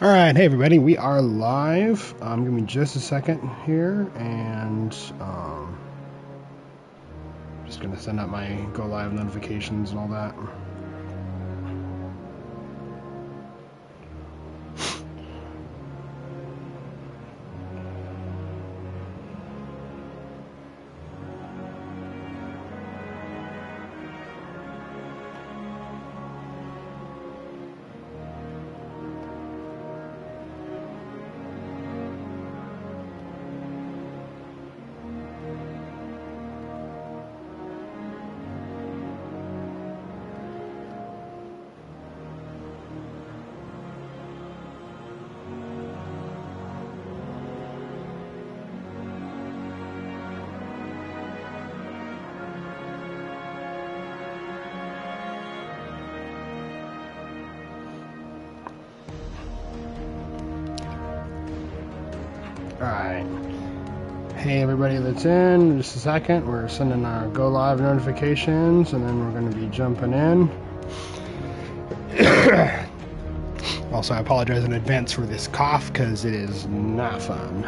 Alright, hey everybody, we are live. Give me just a second here, and just gonna send out my go live notifications and all that. Alright. Hey everybody that's in just a second. We're sending our go live notifications, and then we're going to be jumping in. Also, I apologize in advance for this cough because it is not fun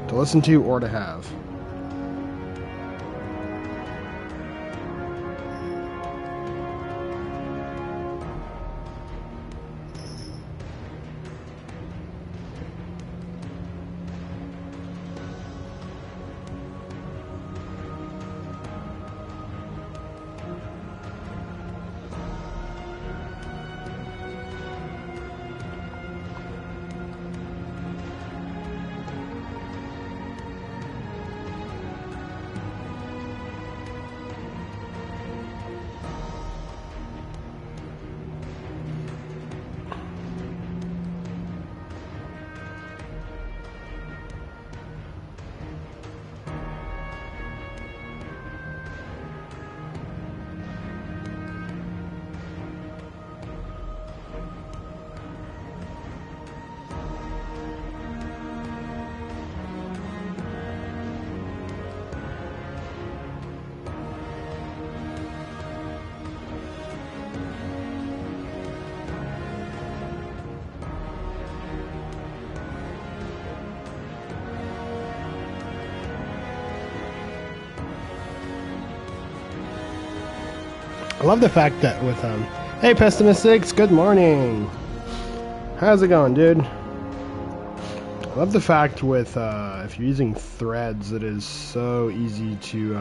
to listen to or to have. I love the fact that with hey Pessimistics, good morning. How's it going, dude? I love the fact with if you're using threads, it is so easy to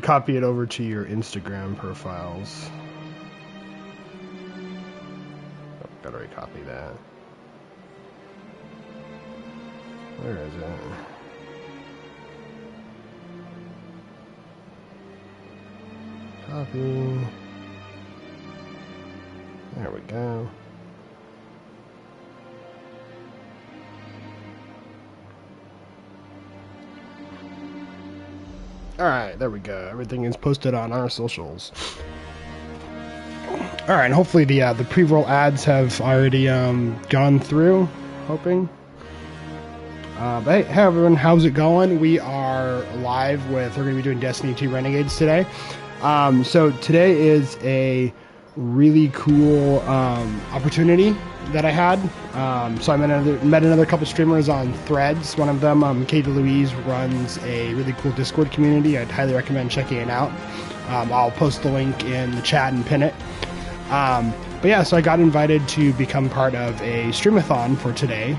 copy it over to your Instagram profiles. Oh, gotta recopy that. Where is it? Copy. There we go. Alright, there we go. Everything is posted on our socials. Alright, and hopefully the pre-roll ads have already gone through. Hoping. But hey everyone, how's it going? We are live we're going to be doing Destiny 2 Renegades today. So today is a really cool opportunity that I had. So I met another couple streamers on Threads. One of them, Katie Louise, runs a really cool Discord community. I'd highly recommend checking it out. I'll post the link in the chat and pin it. But yeah, so I got invited to become part of a Streamathon for today.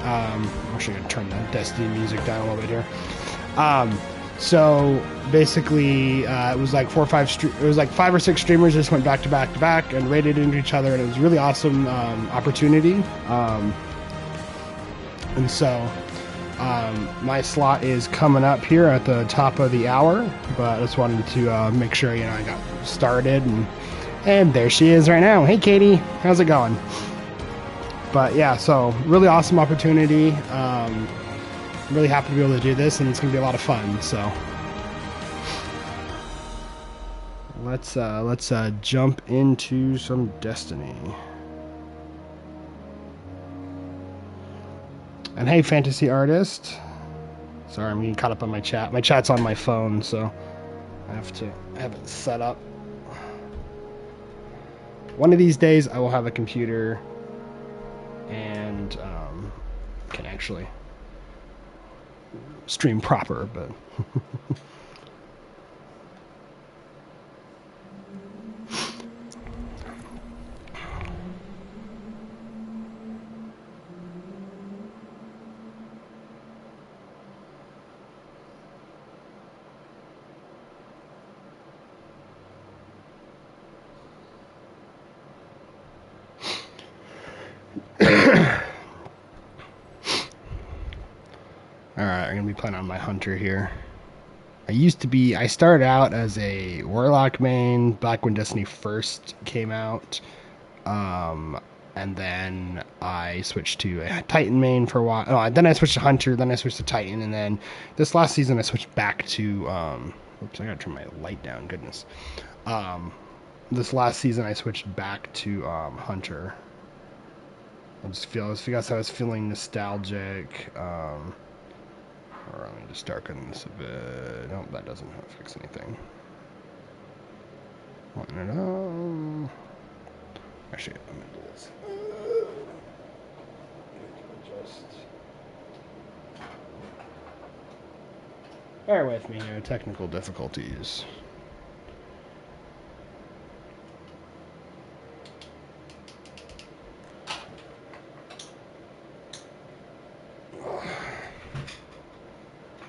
I'm actually going to turn the Destiny music down a little bit here. So basically, it was like 5 or 6 streamers just went back to back to back and raided into each other, and it was a really awesome opportunity. And so my slot is coming up here at the top of the hour, but I just wanted to make sure I got started, and there she is right now. Hey Katie, how's it going? But yeah, so really awesome opportunity. I'm really happy to be able to do this, and it's going to be a lot of fun. So let's jump into some Destiny. And hey, fantasy artist. Sorry, I'm getting caught up on my chat. My chat's on my phone, so I have to have it set up. one of these days I will have a computer and can actually stream proper, but alright, I'm going to be playing on my Hunter here. I started out as a Warlock main back when Destiny first came out. And then I switched to a Titan main for a while. Oh, then I switched to Hunter, then I switched to Titan, and then this last season I switched back to, oops, I gotta turn my light down, goodness. This last season I switched back to, Hunter. I was feeling nostalgic, or let me just darken this a bit. Nope, that doesn't fix anything. Actually, I'm gonna do this. Bear with me here, technical difficulties.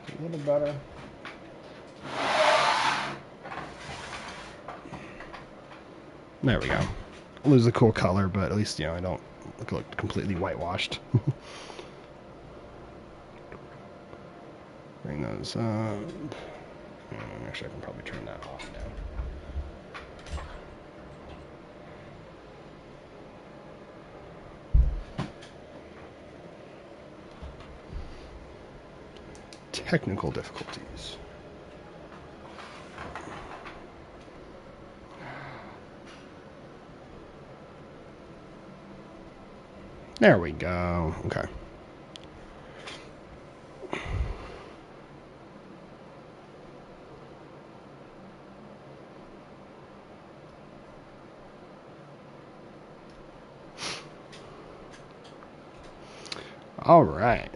A little better. There we go. Lose the cool color, but at least, I don't look completely whitewashed. Bring those up. Actually, I can probably turn that off now. Technical difficulties. There we go. Okay. All right.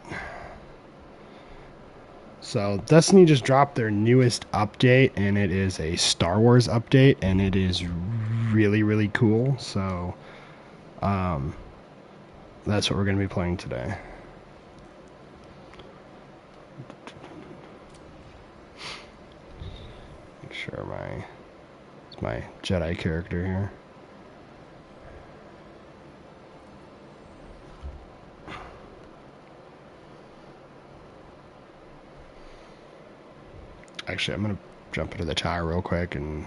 So Destiny just dropped their newest update, and it is a Star Wars update, and it is really, really cool. So, that's what we're going to be playing today. Make sure it's my Jedi character here. Actually, I'm going to jump into the tower real quick and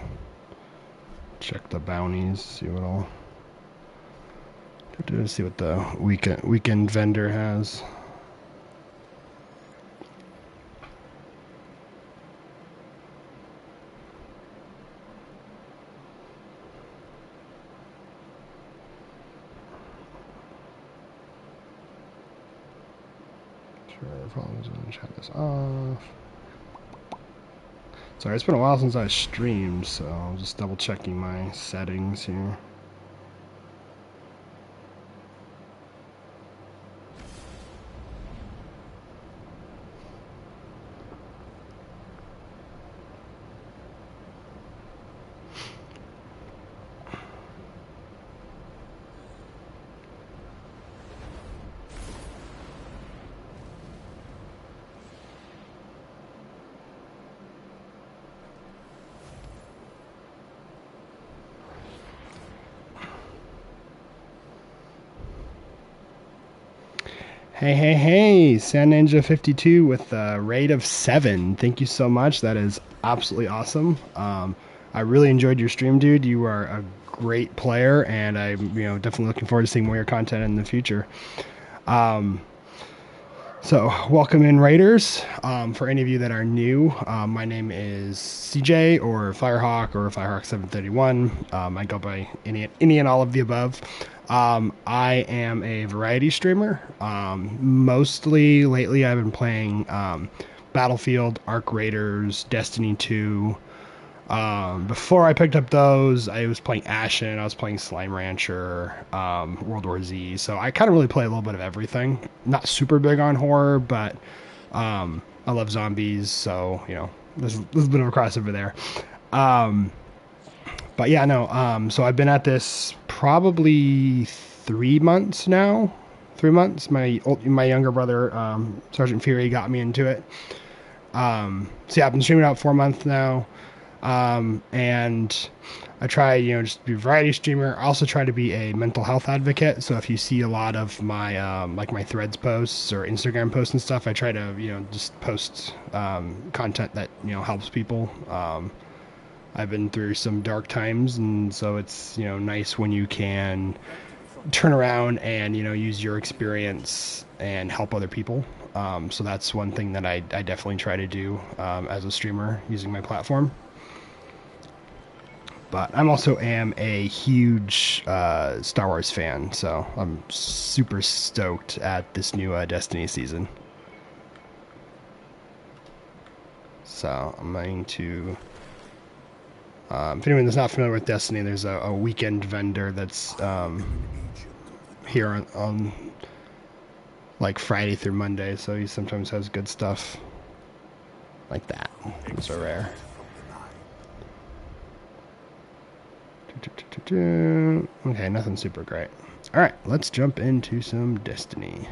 check the bounties, see what the weekend vendor has. Sure, probably going to shut this off. Sorry, it's been a while since I streamed, so I'm just double checking my settings here. Hey, Sand Ninja 52 with a rate of 7. Thank you so much. That is absolutely awesome. I really enjoyed your stream, dude. You are a great player, and I'm definitely looking forward to seeing more of your content in the future. So welcome in, Raiders. For any of you that are new, my name is CJ or Firehawk or Firehawk 731. I go by any and all of the above. I am a variety streamer. Mostly lately I've been playing Battlefield, Arc Raiders, Destiny 2, Before I picked up those, I was playing Ashen, I was playing Slime Rancher, World War Z. So I kind of really play a little bit of everything. Not super big on horror, but I love zombies, so you know, there's a bit of a crossover there. But yeah, no. So I've been at this probably 3 months now. 3 months. My younger brother, Sergeant Fury, got me into it. So yeah, I've been streaming out 4 months now. And I try, you know, just to be a variety streamer. I also try to be a mental health advocate. So if you see a lot of my, like my Threads posts or Instagram posts and stuff, I try to, you know, just post, content that, you know, helps people. I've been through some dark times, and so it's, you know, nice when you can turn around and, you know, use your experience and help other people. So that's one thing that I definitely try to do, as a streamer using my platform. But I'm also a huge Star Wars fan, so I'm super stoked at this new Destiny season. So I'm going to... if anyone is not familiar with Destiny, there's a weekend vendor that's here on like Friday through Monday, so he sometimes has good stuff like that. Those are rare. Okay, nothing super great. Alright, let's jump into some Destiny.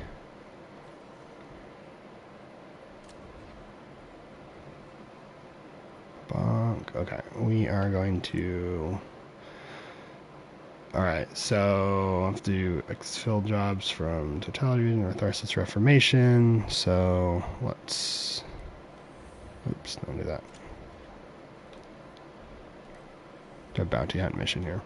Bonk. Okay, we are going to... Alright, so I have to do exfil jobs from Totality, North Arsis Reformation, so let's... Oops, don't do that. A bounty hunt mission here.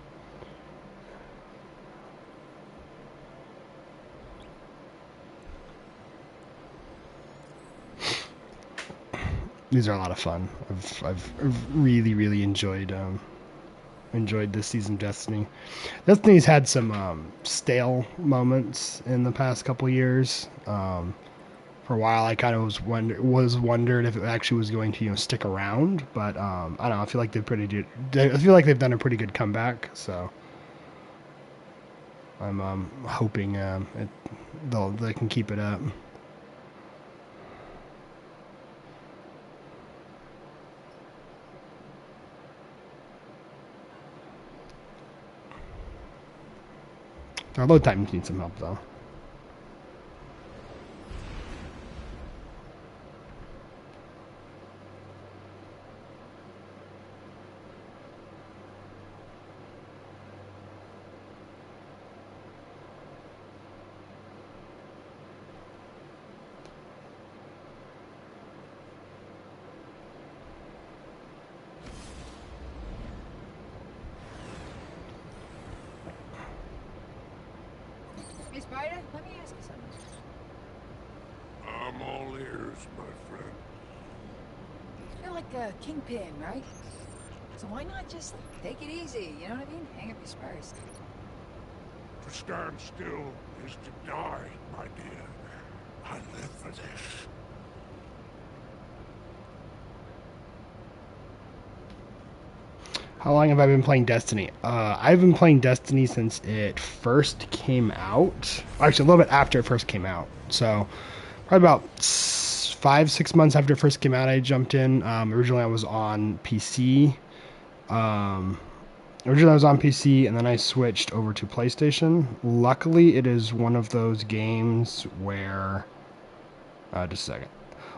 These are a lot of fun. I've really enjoyed this season of Destiny. Destiny's had some stale moments in the past couple years. For a while, I kind of wondered if it actually was going to, you know, stick around. But I don't know. I feel like I feel like they've done a pretty good comeback. So I'm hoping they can keep it up. Our load times need some help though. Let me ask you something. I'm all ears, my friend. You're like a kingpin, right? So why not just take it easy, you know what I mean? Hang up your spurs. To stand still is to die, my dear. I live for this. How long have I been playing Destiny? I've been playing Destiny since it first came out. Actually, a little bit after it first came out. So, probably about 5-6 months after it first came out, I jumped in. Originally, I was on PC. And then I switched over to PlayStation. Luckily, it is one of those games where... just a second.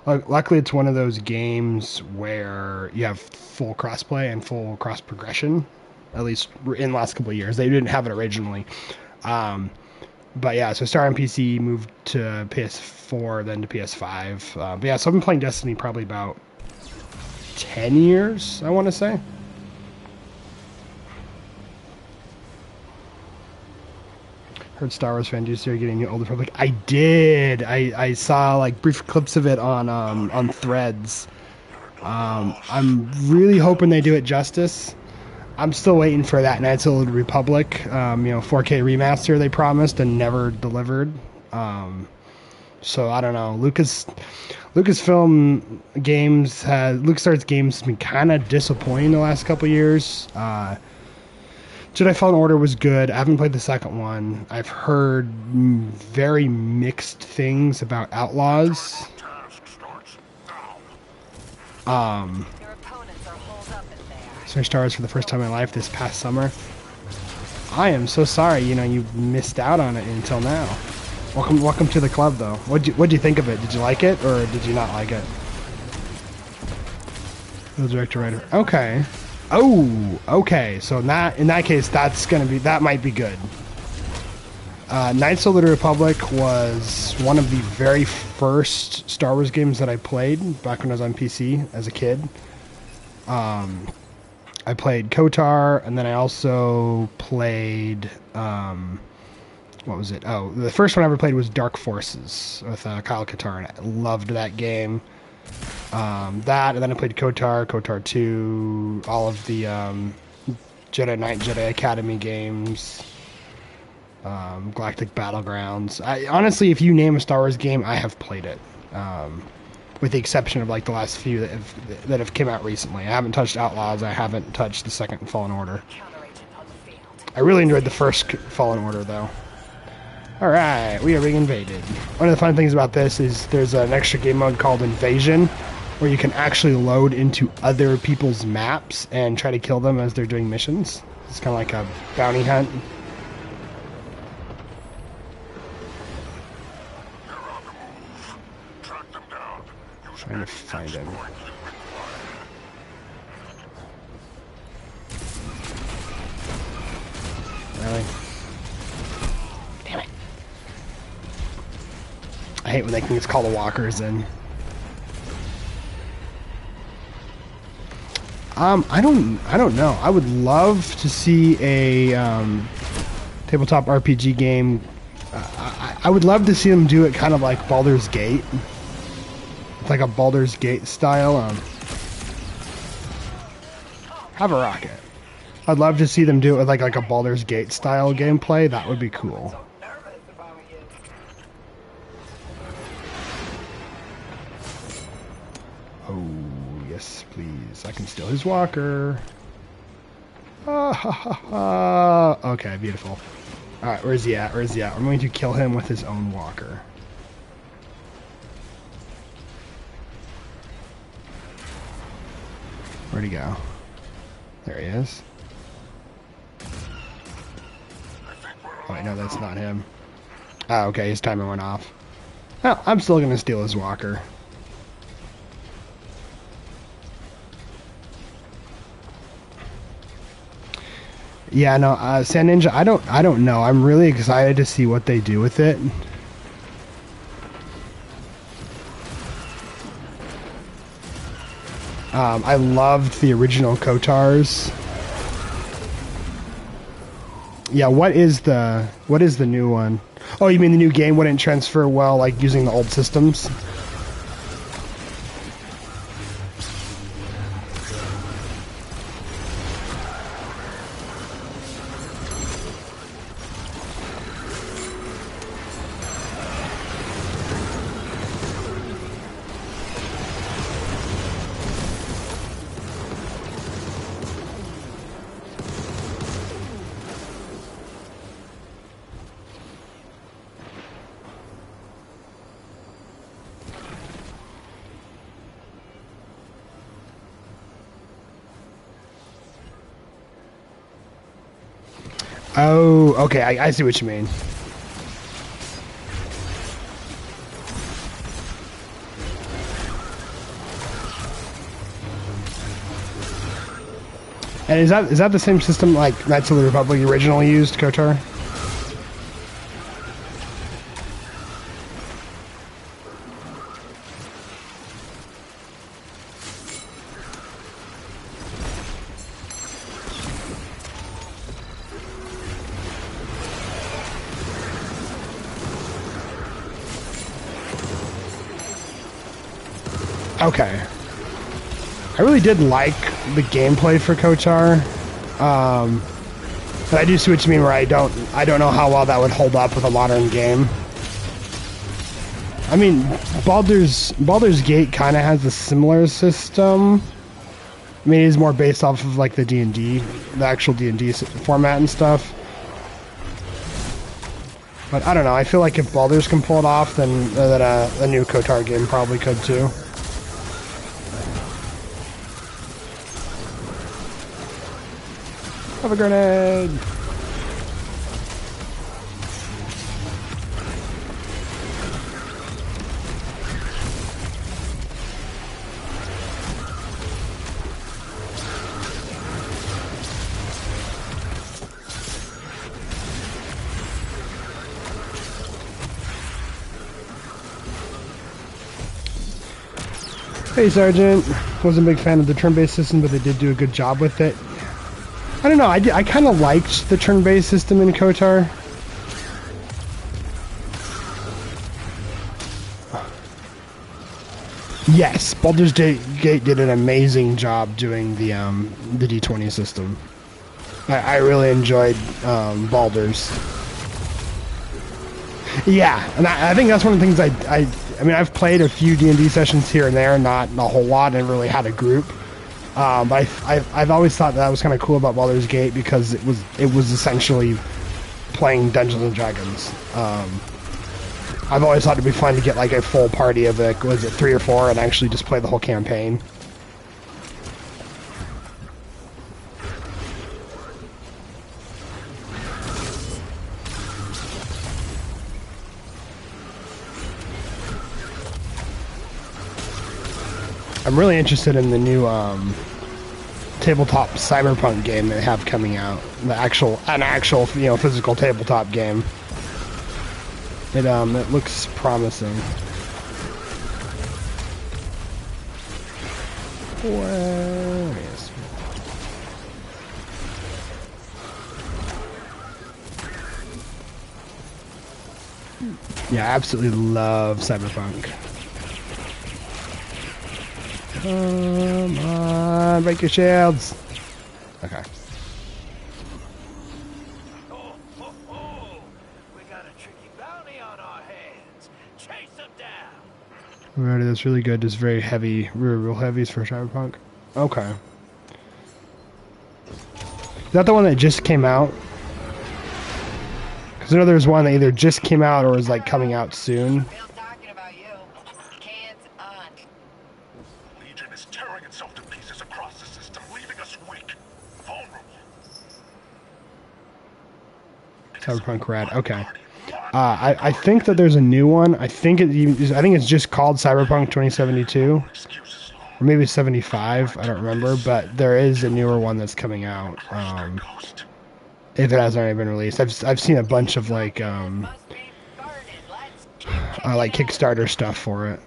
Luckily, it's one of those games where you have full crossplay and full cross progression. At least in the last couple of years, they didn't have it originally. But yeah, so I started on PC, moved to PS4, then to PS5. But yeah, so I've been playing Destiny probably about 10 years, I want to say. Heard Star Wars fan juice here getting the older public. I did. I saw like brief clips of it on Threads. I'm really hoping they do it justice. I'm still waiting for that Knights of the Republic, 4K remaster they promised and never delivered. So So I don't know. LucasArts games has been kind of disappointing the last couple years. Jedi Fallen Order was good. I haven't played the second one. I've heard very mixed things about Outlaws. Switched Star Wars for the first time in my life this past summer. I am so sorry, you know, you missed out on it until now. Welcome to the club, though. What'd you think of it? Did you like it, or did you not like it? The director writer. Okay. Oh, okay. So in that case, that might be good. Knights of the Republic was one of the very first Star Wars games that I played back when I was on PC as a kid. I played KOTOR, and then I also played, what was it? Oh, the first one I ever played was Dark Forces with Kyle Katarn. I loved that game. That, and then I played KOTOR, KOTOR 2, all of the Jedi Knight, Jedi Academy games, Galactic Battlegrounds. Honestly, if you name a Star Wars game, I have played it. With the exception of like the last few that have come out recently. I haven't touched Outlaws. I haven't touched the second Fallen Order. I really enjoyed the first Fallen Order, though. Alright, we are being invaded. One of the fun things about this is there's an extra game mode called Invasion, where you can actually load into other people's maps and try to kill them as they're doing missions. It's kind of like a bounty hunt. Trying to find him. Really? Damn it. I hate when they can just call the walkers in. I don't know. I would love to see a tabletop RPG game. I would love to see them do it kind of like Baldur's Gate. It's like a Baldur's Gate style. Have a rocket. I'd love to see them do it with like a Baldur's Gate style gameplay. That would be cool. Oh, yes, please. I can steal his walker. Okay, beautiful. Alright, where's he at? Where's he at? I'm going to kill him with his own walker. Where'd he go? There he is. Oh, wait, no, that's not him. Oh, okay, his timer went off. Well, I'm still gonna steal his walker. Yeah, no, Sand Ninja, I don't know. I'm really excited to see what they do with it. I loved the original KOTORs. Yeah, what is the new one? Oh, you mean the new game wouldn't transfer well, like using the old systems? Oh, okay, I see what you mean. And is that the same system like Knights of the Republic originally used, KOTOR? Okay. I really did like the gameplay for KOTOR. But I do see what you mean where I don't know how well that would hold up with a modern game. I mean, Baldur's Gate kind of has a similar system. I mean, it is more based off of like the D&D, the actual D&D format and stuff. But I don't know. I feel like if Baldur's can pull it off, then a new KOTOR game probably could too. Have a grenade. Hey Sergeant, wasn't a big fan of the turn-based system, but they did do a good job with it. I don't know, I kind of liked the turn-based system in KOTOR. Yes, Baldur's Gate did an amazing job doing the D20 system. I really enjoyed Baldur's. Yeah, and I think that's one of the things I mean, I've played a few D&D sessions here and there, not a whole lot, and really had a group. But I've always thought that was kind of cool about Baldur's Gate because it was essentially playing Dungeons and Dragons. I've always thought it'd be fun to get like a full party of like, was it 3 or 4, and actually just play the whole campaign. I'm really interested in the new tabletop cyberpunk game they have coming out. An actual physical tabletop game. It looks promising. Where is Yeah, I absolutely love cyberpunk. Come on, break your shields. Okay. We got a tricky bounty on our hands. Chase them down. Alrighty, that's really good. Just very heavy, real heavies for cyberpunk. Okay. Is that the one that just came out? Because I know there's one that either just came out or is like coming out soon. Cyberpunk Rad. Okay. I think that there's a new one. I think it's just called Cyberpunk 2072, or maybe 75. I don't remember, but there is a newer one that's coming out. If it hasn't already been released, I've seen a bunch of like Kickstarter stuff for it.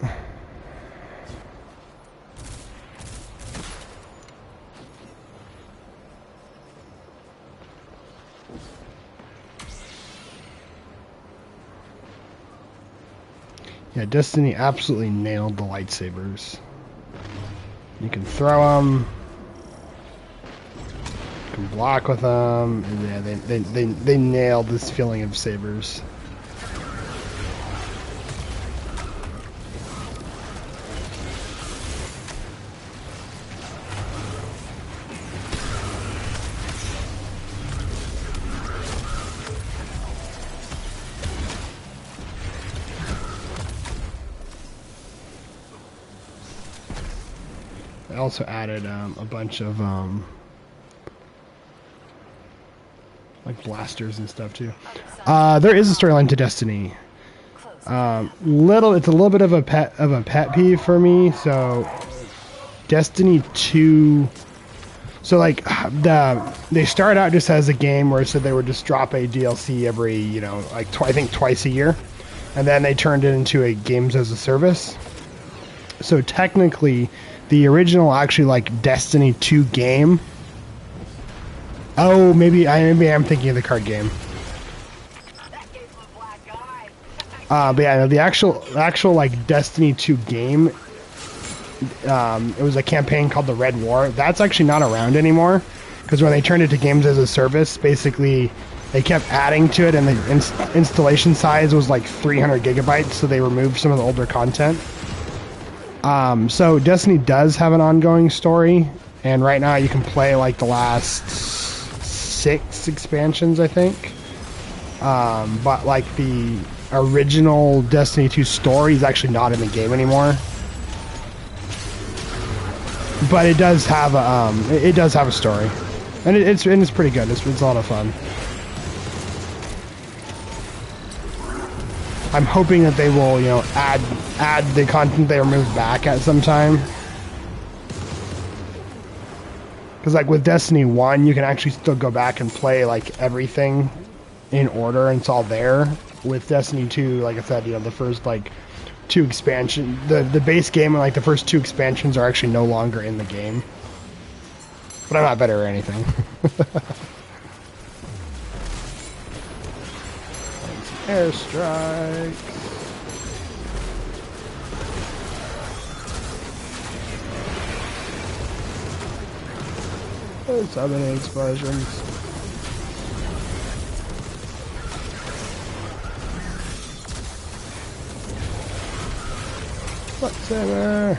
Yeah, Destiny absolutely nailed the lightsabers. You can throw them. You can block with them. And yeah, they nailed this feeling of sabers. I also added a bunch of like blasters and stuff too. There is a storyline to Destiny. It's a little bit of a pet peeve for me. So Destiny 2. So like they started out just as a game where it said they would just drop a DLC every I think twice a year, and then they turned it into a games as a service. So technically, the original Destiny 2 game. Oh, maybe I'm thinking of the card game. But yeah, no, the actual Destiny 2 game. It was a campaign called the Red War. That's actually not around anymore, because when they turned it to games as a service, basically they kept adding to it, and the installation size was like 300 gigabytes, so they removed some of the older content. So Destiny does have an ongoing story, and right now you can play like the last 6 expansions, I think. But like the original Destiny 2 story is actually not in the game anymore. But it does have a story, and it's pretty good. It's a lot of fun. I'm hoping that they will, you know, add the content they removed back at some time. Because like with Destiny 1, you can actually still go back and play like everything in order, and it's all there. With Destiny 2, like I said, you know, the first like 2 expansion, the base game and like the first 2 expansions are actually no longer in the game. But I'm not better or anything. Airstrikes. There's so many explosions. Whatever.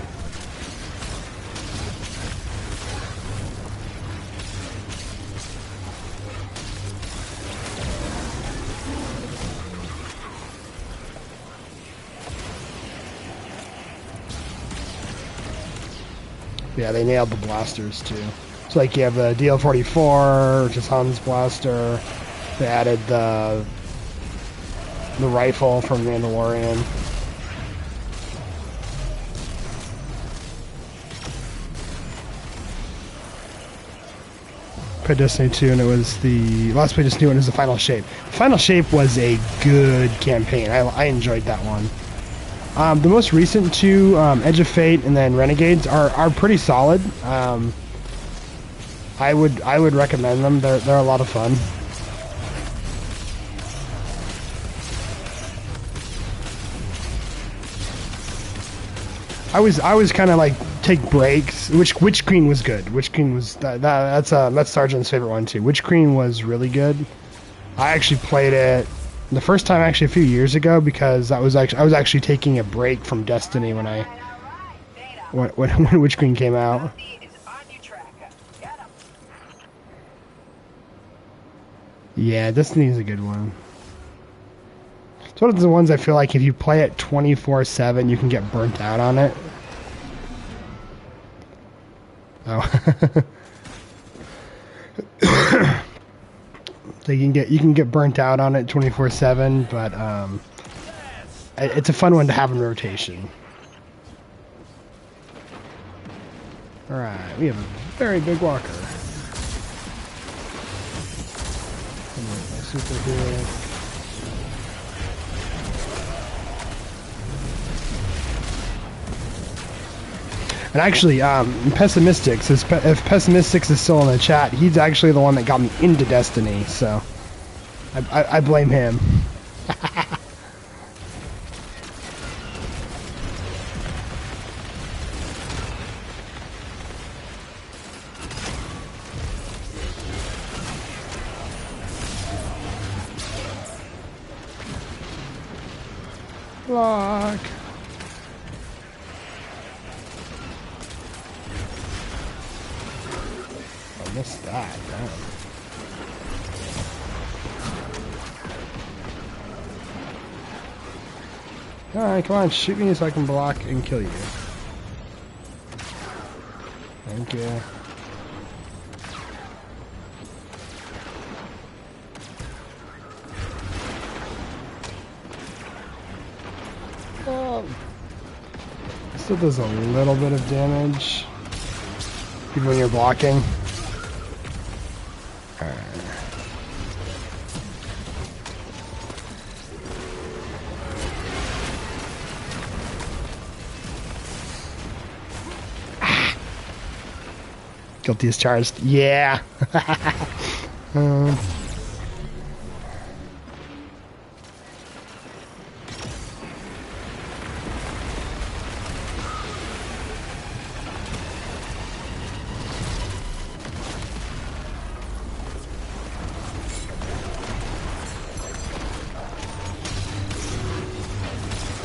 Yeah, they nailed the blasters too. So like you have the DL-44, which is Han's blaster. They added the rifle from Mandalorian. Played Destiny 2, and it was the last play Destiny 1 is the Final Shape. Final Shape was a good campaign. I enjoyed that one. The most recent 2, Edge of Fate and then Renegades, are pretty solid. I would recommend them. They're a lot of fun. I was kind of like take breaks. Witch Queen was good. Witch Queen was that's Sergeant's favorite one too. Witch Queen was really good. I actually played it the first time actually a few years ago because I was actually taking a break from Destiny when Witch Queen came out. Yeah, Destiny is a good one. It's one of the ones I feel like if you play it 24/7, you can get burnt out on it. Oh. So you can get burnt out on it 24/7, but it's a fun one to have in rotation. All right, we have a very big walker. Super here. And actually, Pessimistics, if Pessimistics is still in the chat, he's actually the one that got me into Destiny, so I blame him. Block. I missed that. Damn. Alright, come on, shoot me so I can block and kill you. Thank you. Still does a little bit of damage, even when you're blocking. Guilty as charged. Yeah.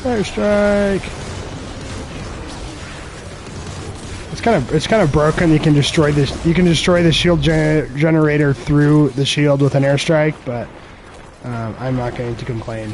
Airstrike. It's kind of broken. You can destroy this. You can destroy the shield generator through the shield with an airstrike, but I'm not going to complain.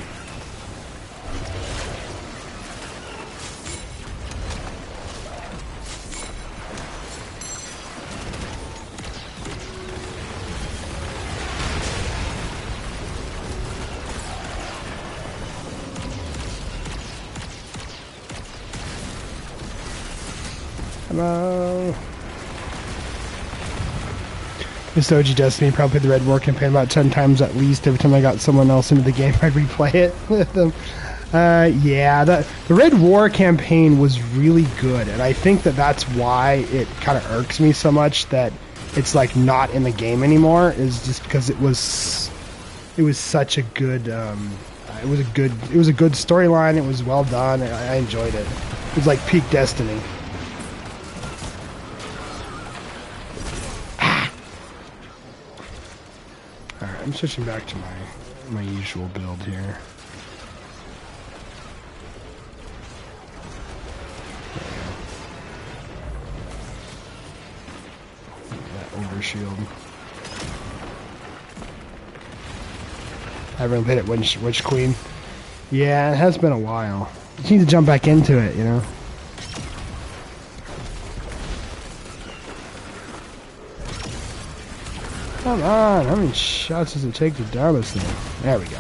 Hello. This OG Destiny probably played the Red War campaign about 10 times at least. Every time I got someone else into the game, I'd replay it with them. Yeah, the Red War campaign was really good, and I think that's why it kind of irks me so much that it's like not in the game anymore. Is just because it was such a good it was a good storyline. It was well done. I enjoyed it. It was like peak Destiny. I'm switching back to my usual build here. That overshield. I haven't played it Witch Queen. Yeah, it has been a while. You need to jump back into it, you know. Come on, how many shots does it take to down this thing? There we go.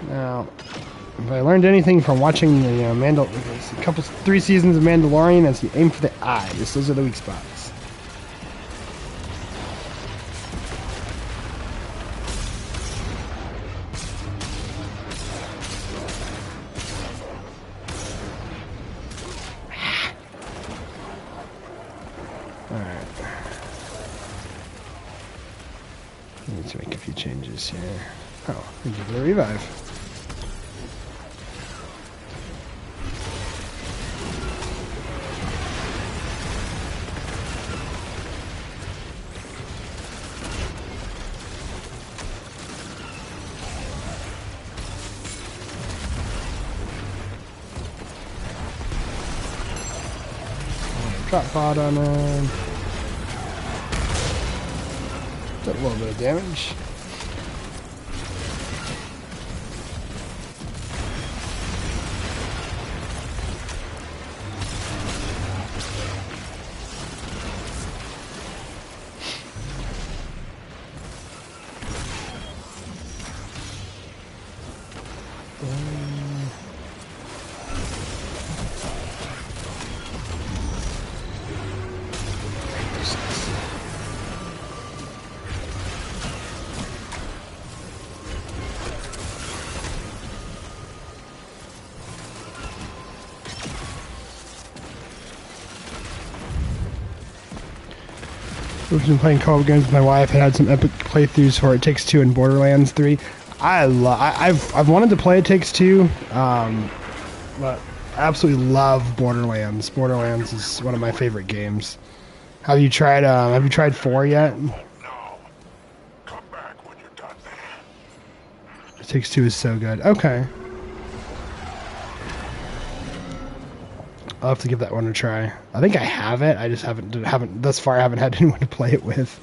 Now, if I learned anything from watching the 3 seasons of Mandalorian, is you aim for the eyes. Those are the weak spots. Here. Oh, we give it a revive. Drop pod on him. Did a little bit of damage. We've been playing co-op games with my wife. I had some epic playthroughs for It Takes Two and Borderlands 3. I've wanted to play It Takes Two, but I absolutely love Borderlands. Borderlands is one of my favorite games. Have you tried 4 yet? No. Come back when you're done. It Takes Two is so good. Okay. I'll have to give that one a try. I think I have it. I just haven't thus far. I haven't had anyone to play it with.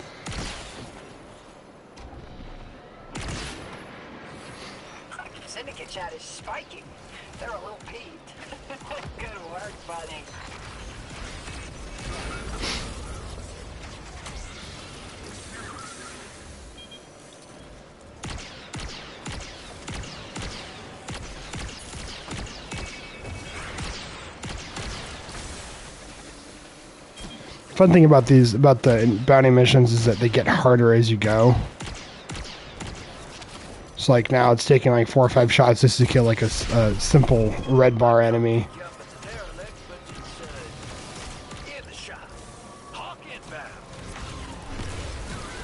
Syndicate chat is spiking. They're a little peeved. Good work, buddy. Fun thing about the bounty missions is that they get harder as you go. So like now it's taking like 4 or 5 shots just to kill like a simple red bar enemy.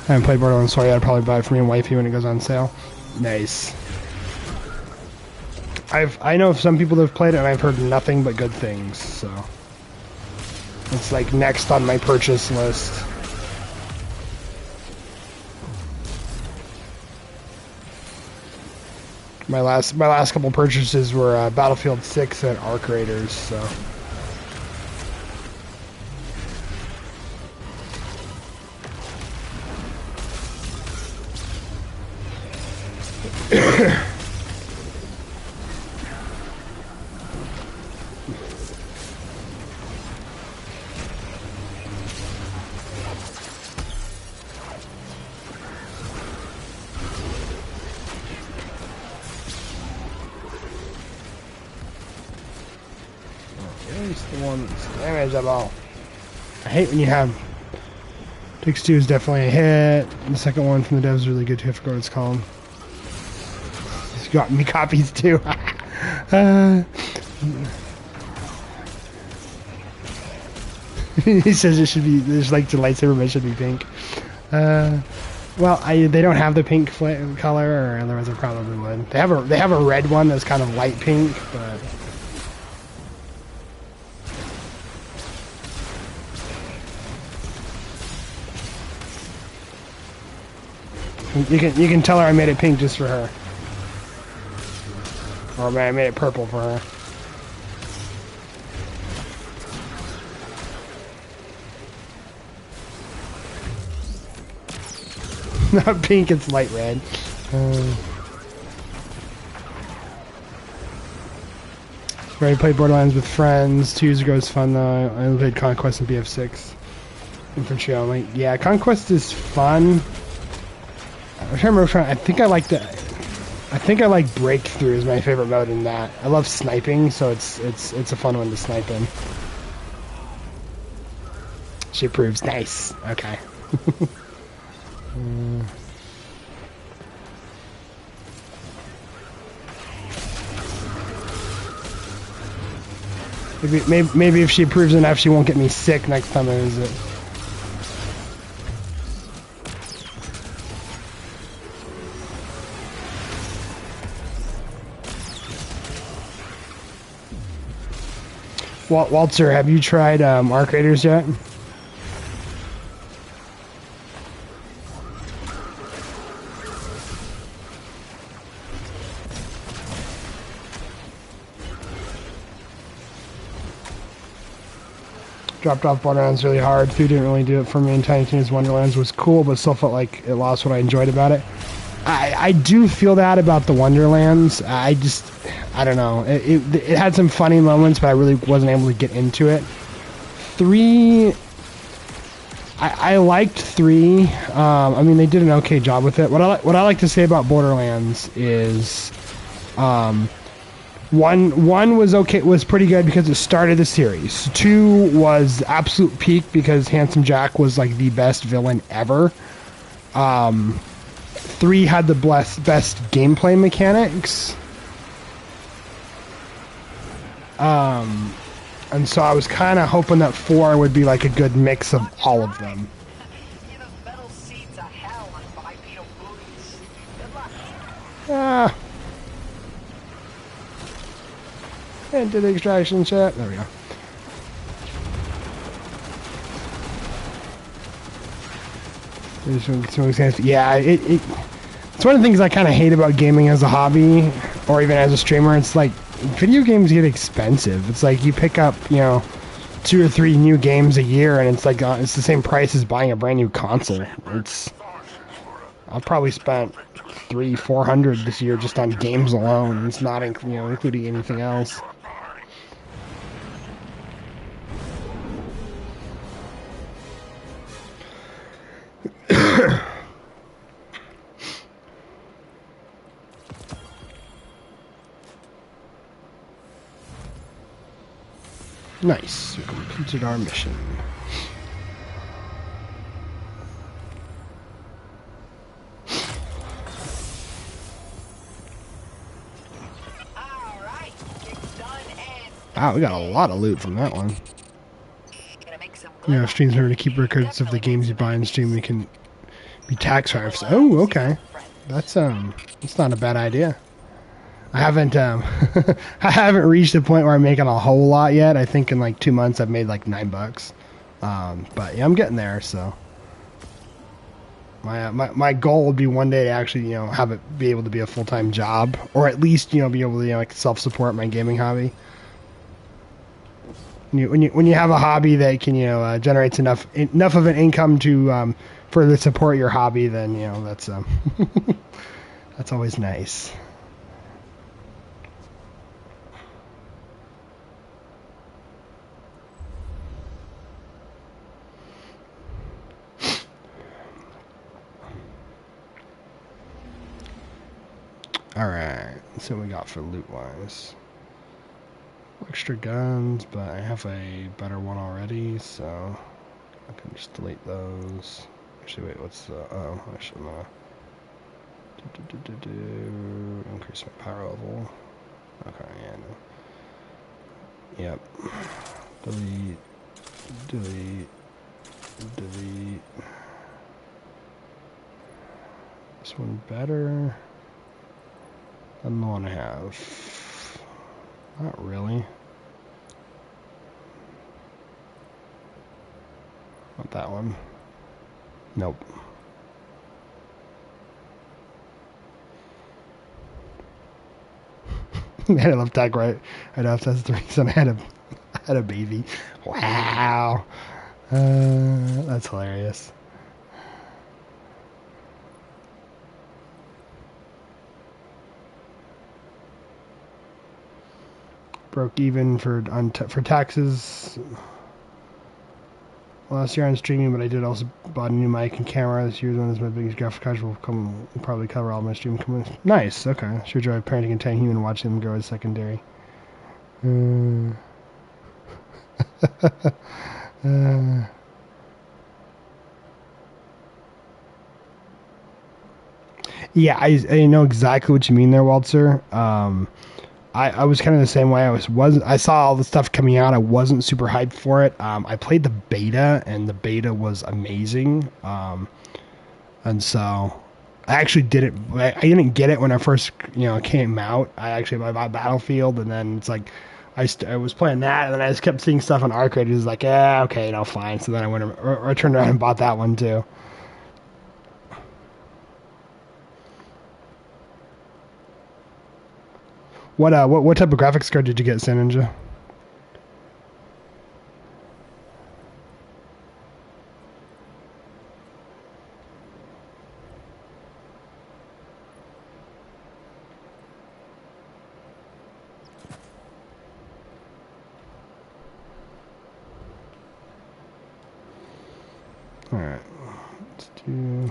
I haven't played Borderlands 4 yet. I'd probably buy it for me and wifey when it goes on sale. Nice. I know of some people that have played it and I've heard nothing but good things, so. It's like next on my purchase list. My last couple purchases were Battlefield 6 and Arc Raiders, so. Damage them all. I hate when you have. Takes Two is definitely a hit. The second one from the devs is really good too. I forgot what it's called. He's got me copies too. He says it should be. There's like the lightsaber, but it should be pink. Well, they don't have the pink color, or otherwise I probably would. They have a red one that's kind of light pink, but. You can tell her I made it pink just for her. Or I made it purple for her. Not pink, it's light red. Already played Borderlands with friends. 2 years ago was fun though. I played Conquest and BF6. Infantry only. Yeah, Conquest is fun. I remember. I think I like Breakthrough is my favorite mode in that. I love sniping, so it's a fun one to snipe in. She approves. Nice. Okay. Maybe if she approves enough, she won't get me sick next time I visit. Walter, have you tried Arc Raiders yet? Dropped off Borderlands really hard. 2 didn't really do it for me, and Tiny Tina's Wonderlands was cool, but still felt like it lost what I enjoyed about it. I do feel that about the Wonderlands. I don't know. It had some funny moments, but I really wasn't able to get into it. 3, I liked 3. I mean, they did an okay job with it. What I like to say about Borderlands is, 1 was okay, was pretty good because it started the series. 2 was absolute peak because Handsome Jack was like the best villain ever. 3 had the best gameplay mechanics. And so I was kind of hoping that 4 would be like a good mix of all of them. Into the extraction chat. There we go. Yeah, it's one of the things I kind of hate about gaming as a hobby, or even as a streamer. It's like, video games get expensive. It's like you pick up, 2 or 3 new games a year, and it's like it's the same price as buying a brand new console. I've probably spent $300-400 this year just on games alone. It's not including anything else. Nice, we completed our mission. Wow, we got a lot of loot from that one. Streams in order to keep records of the games you buy in Stream. We can be tax write-offs. Oh, okay. That's not a bad idea. I haven't I haven't reached the point where I'm making a whole lot yet. I think in like 2 months I've made like $9. But yeah, I'm getting there. So my goal would be one day to actually have it be able to be a full-time job, or at least be able to like self-support my gaming hobby. When you have a hobby that can generates enough of an income to further support your hobby, then that's that's always nice. Alright, so we got for loot wise. Extra guns, but I have a better one already, so I can just delete those. Actually, wait, what's the... Oh, I should increase my power level. Okay, yeah, no. Yep. Delete. This one better than the one I have. Not really. Not that one. Nope. Man, I love tech right off. That's the reason I had a baby. Wow. That's hilarious. Broke even for taxes last year on streaming, but I did also bought a new mic and camera. This year's one is my biggest graphic card. Will probably cover all my stream. Nice. Okay. Sure joy of parenting and tiny human watching them grow as secondary. Yeah, I know exactly what you mean there, Walter. I was kind of the same way. I saw all the stuff coming out. I wasn't super hyped for it. I played the beta, and the beta was amazing. And so I actually I didn't get it when I first came out. I bought Battlefield, and then it's like I was playing that, and then I just kept seeing stuff on Arcade. It was like, yeah, okay, fine. So then I went or turned around and bought that one too. What type of graphics card did you get, San Ninja? All right, let's do.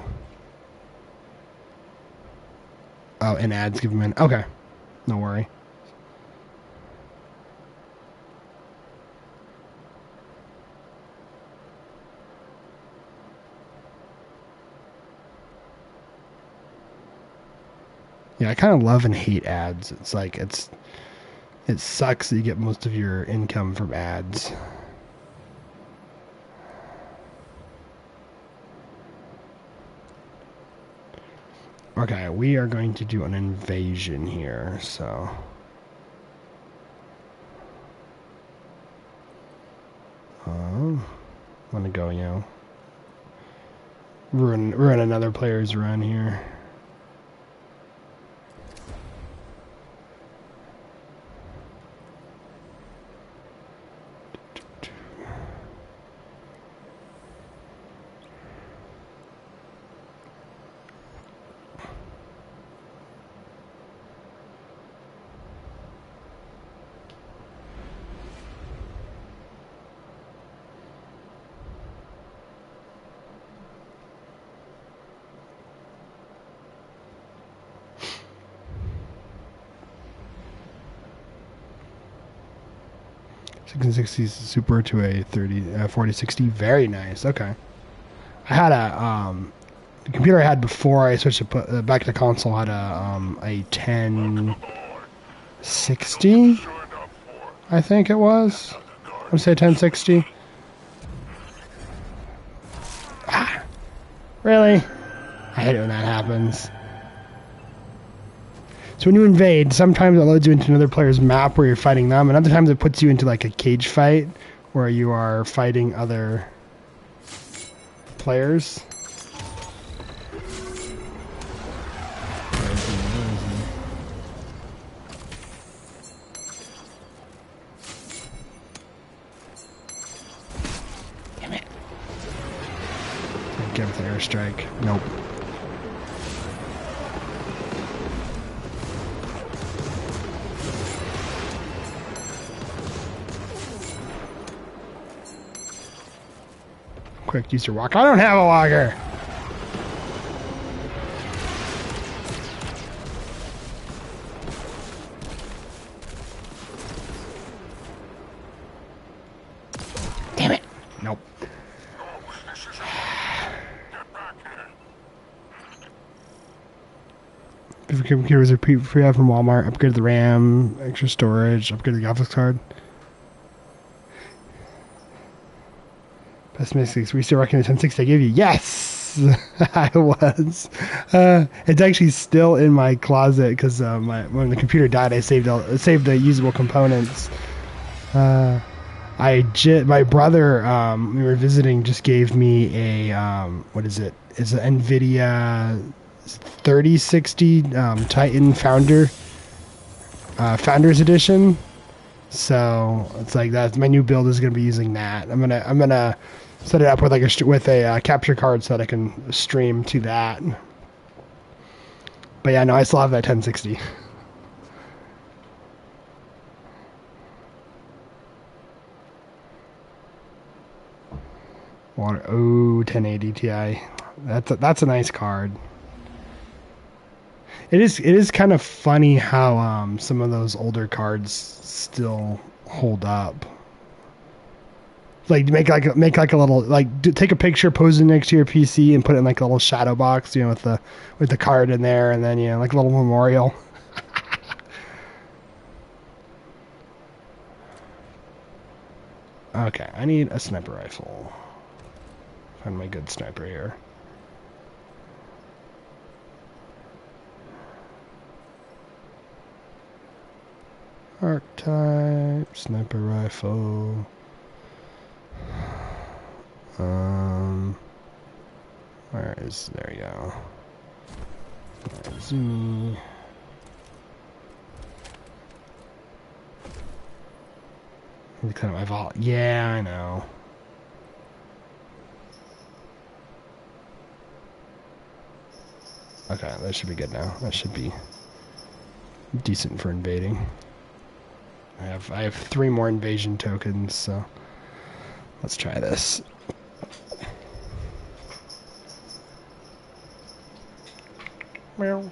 Oh, and ads give them in. Okay, no worry. Yeah, I kind of love and hate ads. It's like it sucks that you get most of your income from ads. Okay, we are going to do an invasion here, so I'm gonna go, ruin another player's run here. Super to a 4060. Very nice. Okay. I had the computer I had before I switched to back to console had a 1060. I think it was. I would say 1060. Really? I hate it when that happens. So when you invade, sometimes it loads you into another player's map where you're fighting them, and other times it puts you into like a cage fight where you are fighting other players. Damn it. Get with the airstrike. Nope. Quick, use your walker. I don't have a walker. Damn it. Nope. Computers are free out from Walmart. Upgrade the RAM, extra storage, upgrade the graphics card. Pessimistics, we still reckon the 1060 I gave you? Yes! I was. It's actually still in my closet because when the computer died, I saved the usable components. My brother, we were visiting, just gave me a, what is it? It's an NVIDIA 3060 Titan Founders Edition. So it's like that's my new build is gonna be using that. I'm gonna set it up with a capture card so that I can stream to that. But yeah, no, I still have that 1060. Water, 1080 Ti. That's a nice card. It is kind of funny how some of those older cards still hold up. Like make like a little take a picture, pose it next to your PC, and put it in like a little shadow box, with the card in there, and then like a little memorial. Okay, I need a sniper rifle. Find my good sniper here. Archetype, sniper rifle. Where is, there you go. Zoom. Kind of my vault. Yeah, I know. Okay, that should be good now. That should be decent for invading. I have 3 more invasion tokens, so let's try this. Meow.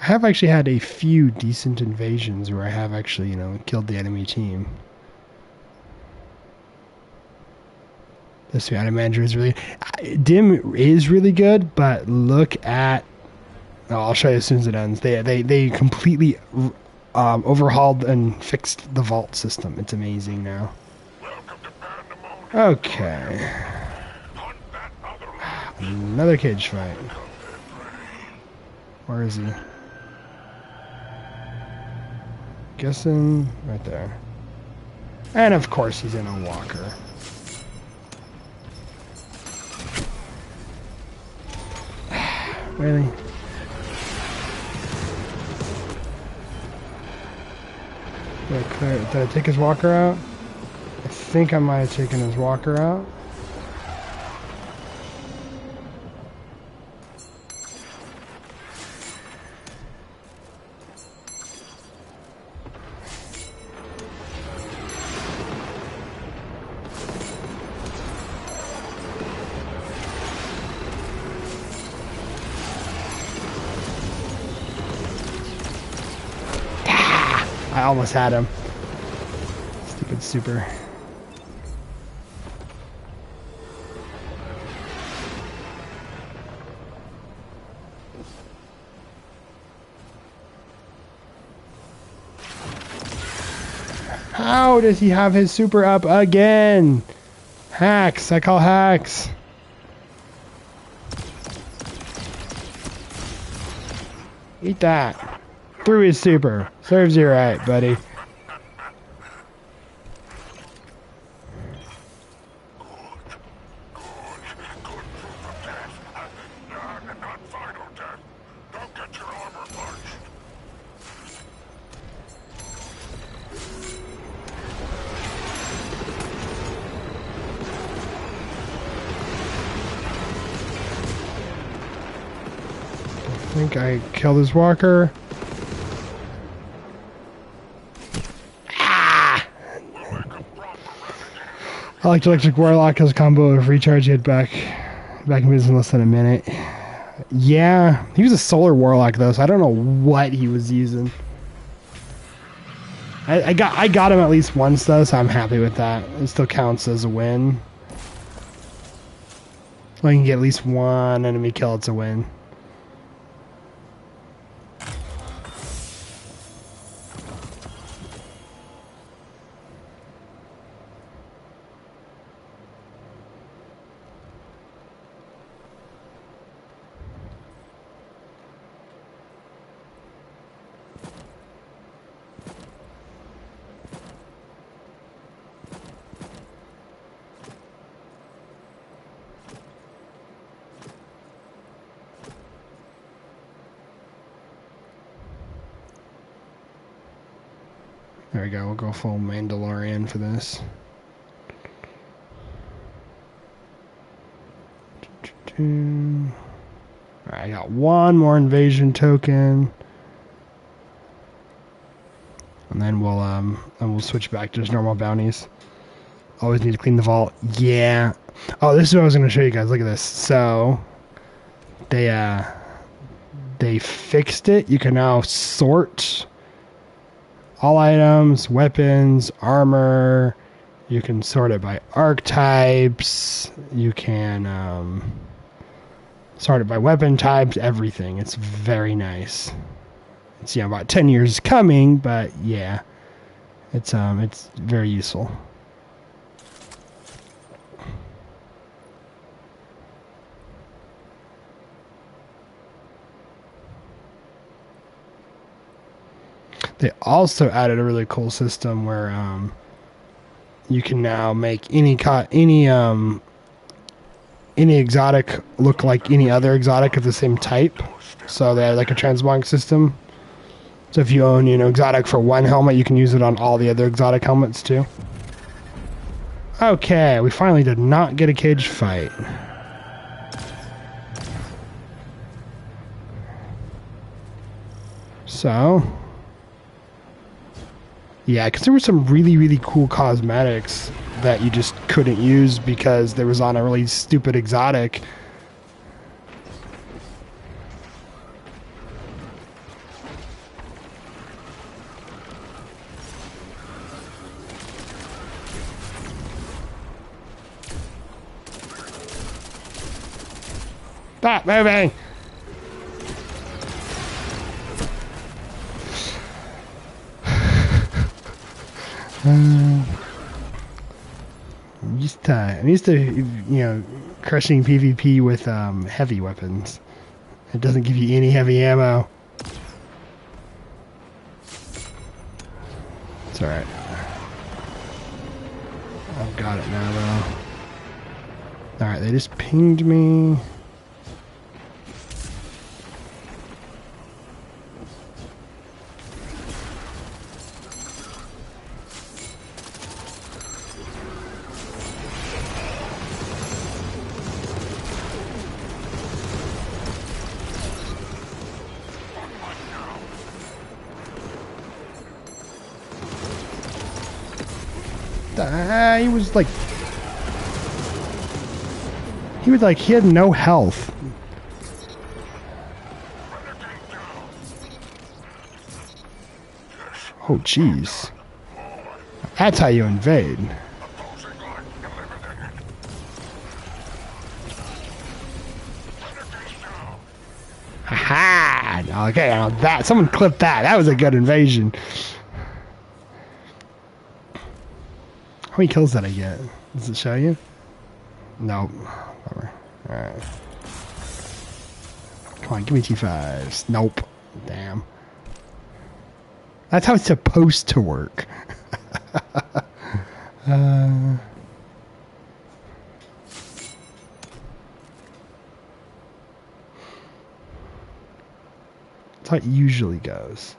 I have actually had a few decent invasions where I have actually, killed the enemy team. This item manager is really... Dim is really good, but look at... Oh, I'll show you as soon as it ends. They completely overhauled and fixed the vault system. It's amazing now. Okay. Another cage fight. Where is he? Guessing right there. And of course he's in a walker. Really? Did I take his walker out? I think I might have taken his walker out. I almost had him. Stupid super. How does he have his super up again? Hacks. I call hacks. Eat that. Through his super. Serves you right, buddy. I think I killed his walker. Ah! I liked Electric Warlock because combo of recharge hit back in business in less than a minute. Yeah, he was a solar warlock though, so I don't know what he was using. I got him at least once though, so I'm happy with that. It still counts as a win. If I can get at least one enemy kill, it's a win. There we go, we'll go full Mandalorian for this. Alright, I got one more invasion token. And then we'll switch back to just normal bounties. Always need to clean the vault. Yeah. Oh, this is what I was gonna show you guys. Look at this. So they fixed it. You can now sort all items, weapons, armor. You can sort it by archetypes. You can sort it by weapon types, everything. It's very nice. It's about 10 years coming, but yeah. It's very useful. They also added a really cool system where you can now make any exotic look like any other exotic of the same type. So they had like a transmog system. So if you own, exotic for one helmet, you can use it on all the other exotic helmets too. Okay, we finally did not get a cage fight. So yeah, because there were some really, really cool cosmetics that you just couldn't use because there was on a really stupid exotic. Stop moving! I'm used to, crushing PvP with heavy weapons. It doesn't give you any heavy ammo. It's alright. I've got it now, though. Alright, they just pinged me. He had no health. Oh, jeez. That's how you invade. Ha! Okay, now someone clipped that. That was a good invasion. many kills did I get? Does it show you? Nope. Whatever. Alright. Come on, give me T5s. Nope. Damn. That's how it's supposed to work. That's how it usually goes.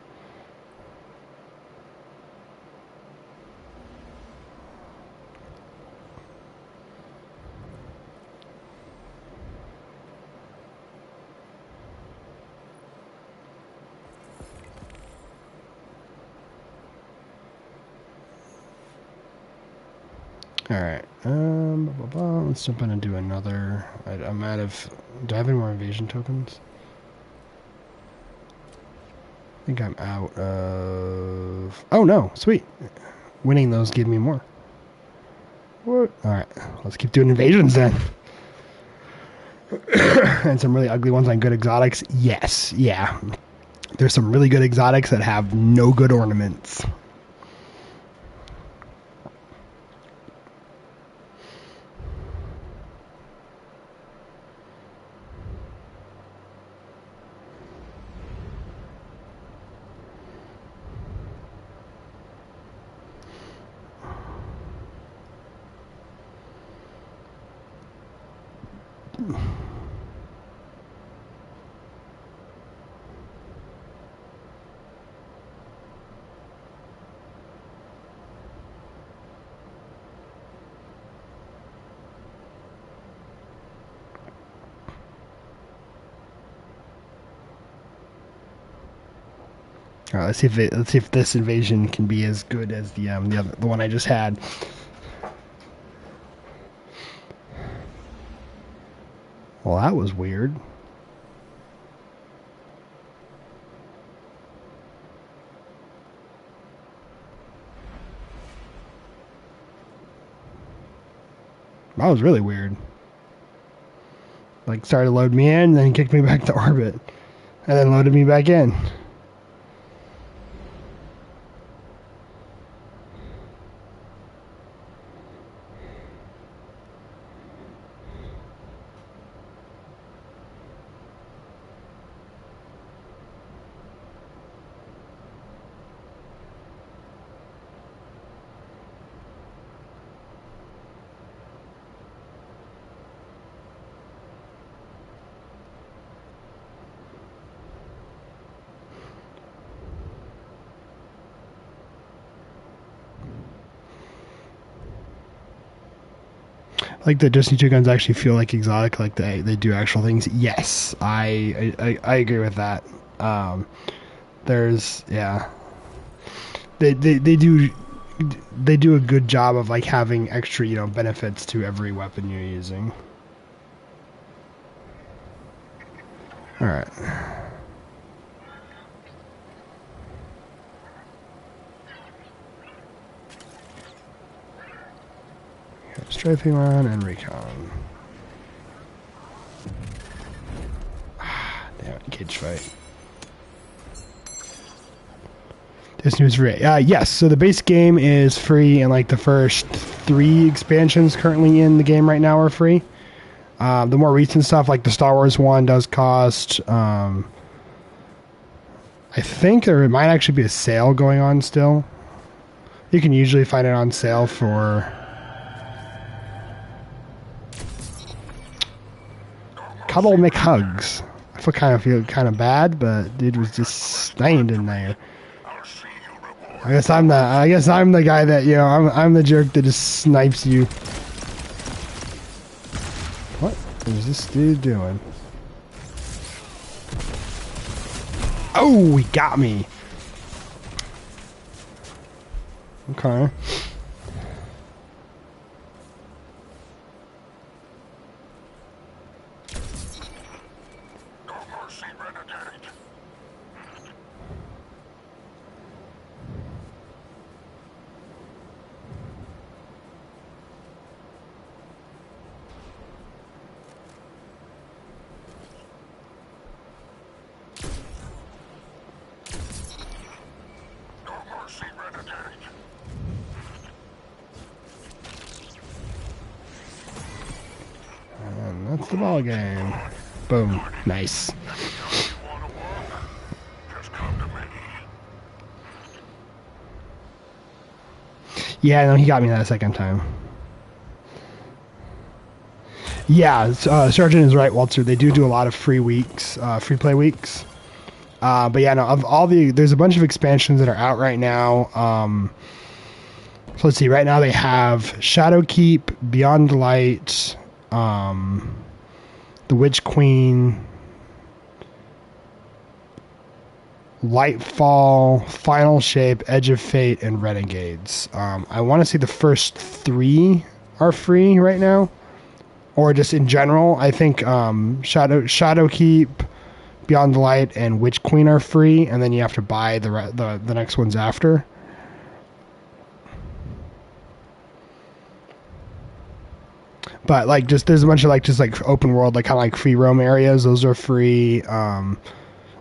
Alright, let's jump in and do another. I'm out of. Do I have any more invasion tokens? I think I'm out of. Oh no, sweet. Winning those give me more. What? Alright, let's keep doing invasions then. And some really ugly ones on good exotics. Yes, yeah. There's some really good exotics that have no good ornaments. All right, let's see if this invasion can be as good as the one I just had. Well, that was weird. That was really weird. Like, started to load me in, then kicked me back to orbit, and then loaded me back in. Like the Destiny 2 guns actually feel like exotic, like they do actual things. Yes, I agree with that. There's they do a good job of like having extra benefits to every weapon you're using. All right. Strafing run and recon. Damn it, cage fight. This news free. Yes, so the base game is free, and like the first 3 expansions currently in the game right now are free. The more recent stuff, like the Star Wars one, does cost. I think there might actually be a sale going on still. You can usually find it on sale for. Cuddle McHugs. I feel kind of bad, but dude was just stained in there. I guess I'm the guy that I'm the jerk that just snipes you. What is this dude doing? Oh, he got me. Okay. the ball game. Boom. Nice. Yeah, no, he got me that second time. Yeah, Sergeant is right, Walter. They do a lot of free weeks, free play weeks. But yeah, no, of all there's a bunch of expansions that are out right now. So let's see. Right now they have Shadowkeep, Beyond Light, the Witch Queen, Lightfall, Final Shape, Edge of Fate, and Renegades. I want to say the first 3 are free right now, or just in general. I think Shadowkeep, Beyond the Light, and Witch Queen are free, and then you have to buy the next ones after. But like, just there's a bunch of like open world, like kind of like free roam areas. Those are free.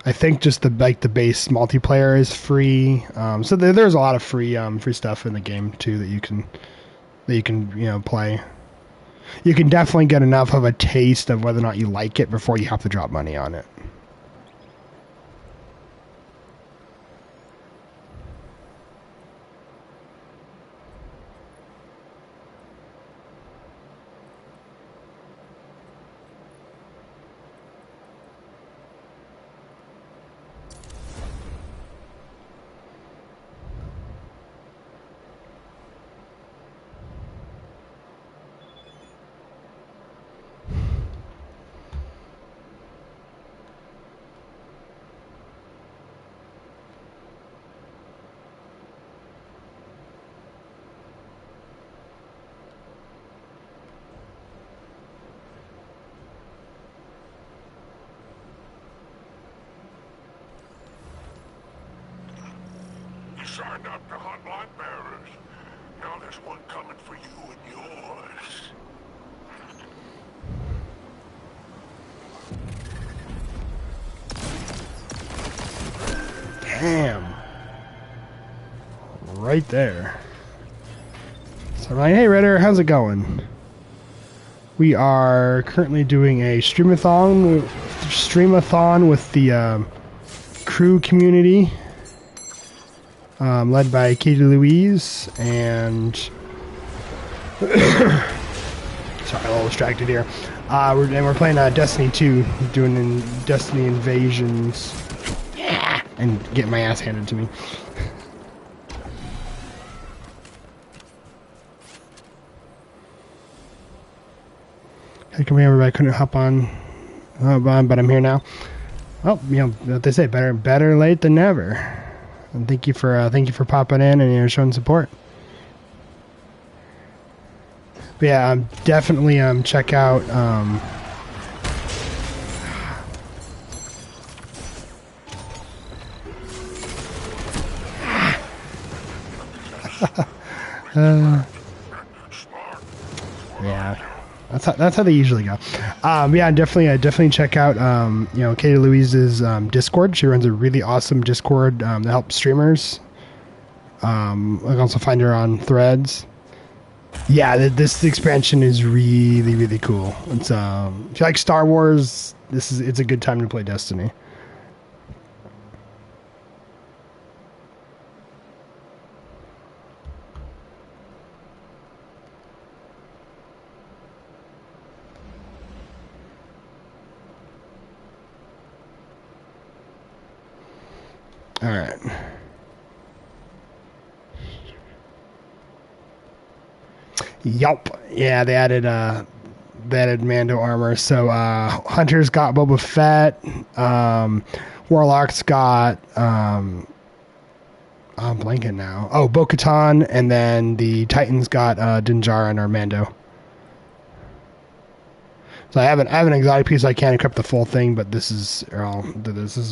I think just the base multiplayer is free. So there's a lot of free stuff in the game too that you can play. You can definitely get enough of a taste of whether or not you like it before you have to drop money on it. Signed up to hunt light bearers. Now there's one coming for you and yours. Damn. Right there. So I'm like, hey Redder, how's it going? We are currently doing a streamathon with the Krew community. Led by Katie Louise and sorry, a little distracted here. We're playing Destiny 2, doing Destiny Invasions, yeah, and getting my ass handed to me. Hey, come here, everybody. Couldn't hop on, but I'm here now. Well, you know what they say: better late than never. And thank you for popping in and showing support. But yeah, definitely check out yeah. That's how they usually go. Yeah, definitely check out Katie Louise's Discord. She runs a really awesome Discord that helps streamers. I can also find her on Threads. Yeah, this expansion is really, really cool. It's if you like Star Wars, it's a good time to play Destiny. All right. Yup. Yeah, they added Mando armor. So Hunter's got Boba Fett. Warlock's got I'm blanking now. Oh, Bo-Katan, and then the Titans got Din Djarin or Mando. So I have an exotic piece. I can't equip the full thing, but this is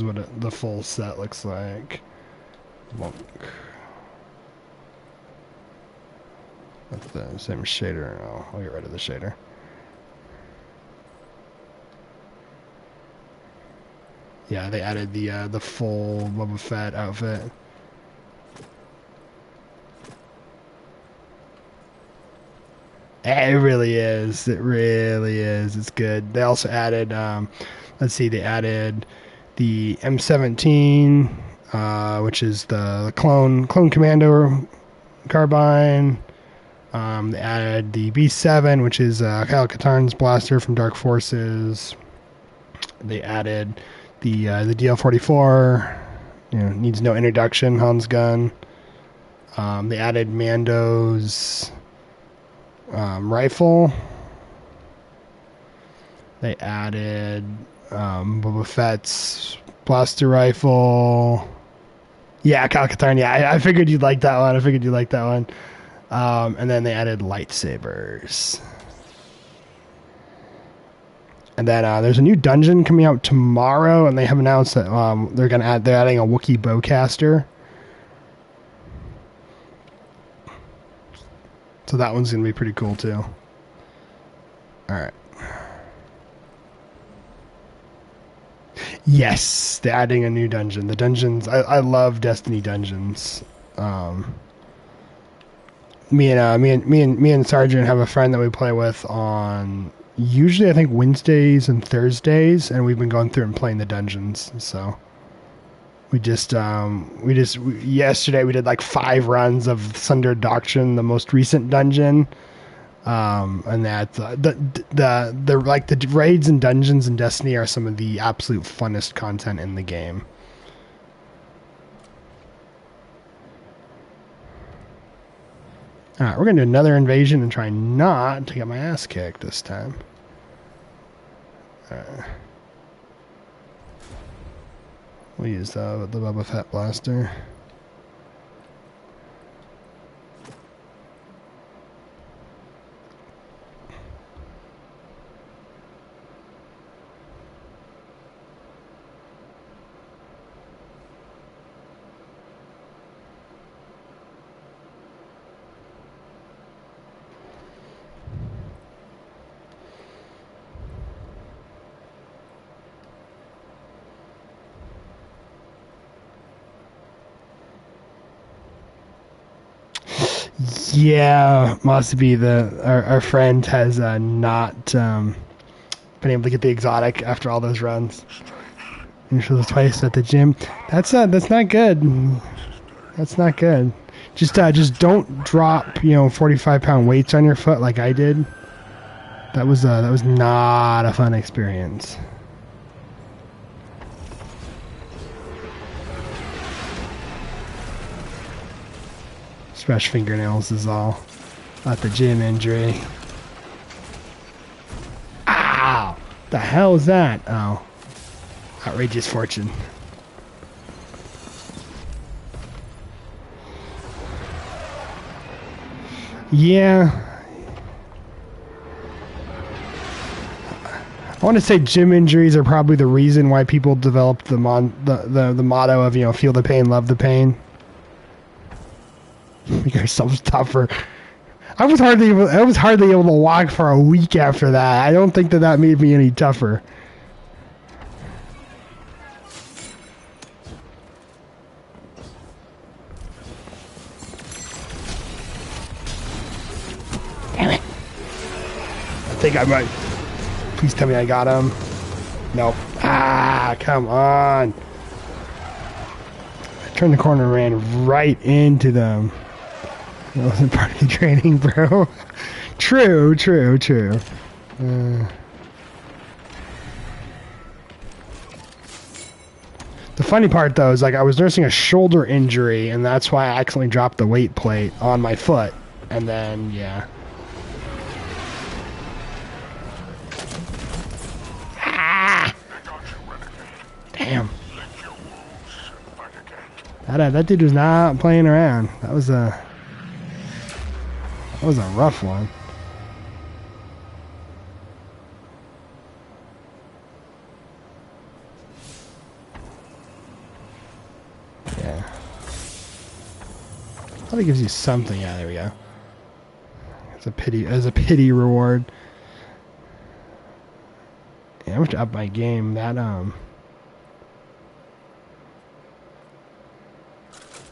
what the full set looks like. Monk. That's the same shader. I'll get rid of the shader. Yeah, they added the full Boba Fett outfit. It really is. It really is. It's good. They also added, let's see, they added the M17, which is the clone commando carbine. They added the B7, which is Kyle Katarn's blaster from Dark Forces. They added the DL-44. You know, needs no introduction. Han's gun. They added Mando's rifle. They added Boba Fett's blaster rifle. Yeah, Kyle Katarn. Yeah, I figured you'd like that one. And then they added lightsabers. And then there's a new dungeon coming out tomorrow, and they have announced that they're adding a Wookiee bowcaster. So that one's gonna be pretty cool too. All right. Yes, they're adding a new dungeon. The dungeons, I love Destiny dungeons. Me and Sergeant have a friend that we play with on usually I think Wednesdays and Thursdays, and we've been going through and playing the dungeons. So yesterday we did like 5 runs of Sunder Doctrine, the most recent dungeon. And that the raids and dungeons in Destiny are some of the absolute funnest content in the game. Alright, we're gonna do another invasion and try not to get my ass kicked this time. We'll use the Boba Fett blaster. Yeah, must be our friend has not been able to get the exotic after all those runs. Initially twice at the gym. That's not good. That's not good. Just don't drop 45-pound weights on your foot like I did. That was not a fun experience. Fresh fingernails is all. Not the gym injury. Ow! The hell is that? Oh. Outrageous fortune. Yeah. I want to say gym injuries are probably the reason why people developed the motto of, feel the pain, love the pain. Make ourselves tougher. I was hardly able to walk for a week after that. I don't think that made me any tougher. Damn it. I think I might. Please tell me I got him. Nope. Ah, come on. I turned the corner and ran right into them. That wasn't part of the training, bro. True. The funny part, though, is I was nursing a shoulder injury, and that's why I accidentally dropped the weight plate on my foot. And then, yeah. Ah! Damn. That dude was not playing around. That was a rough one. Yeah. Probably gives you something. Yeah, there we go. As a pity reward. Yeah, I'm gonna up my game.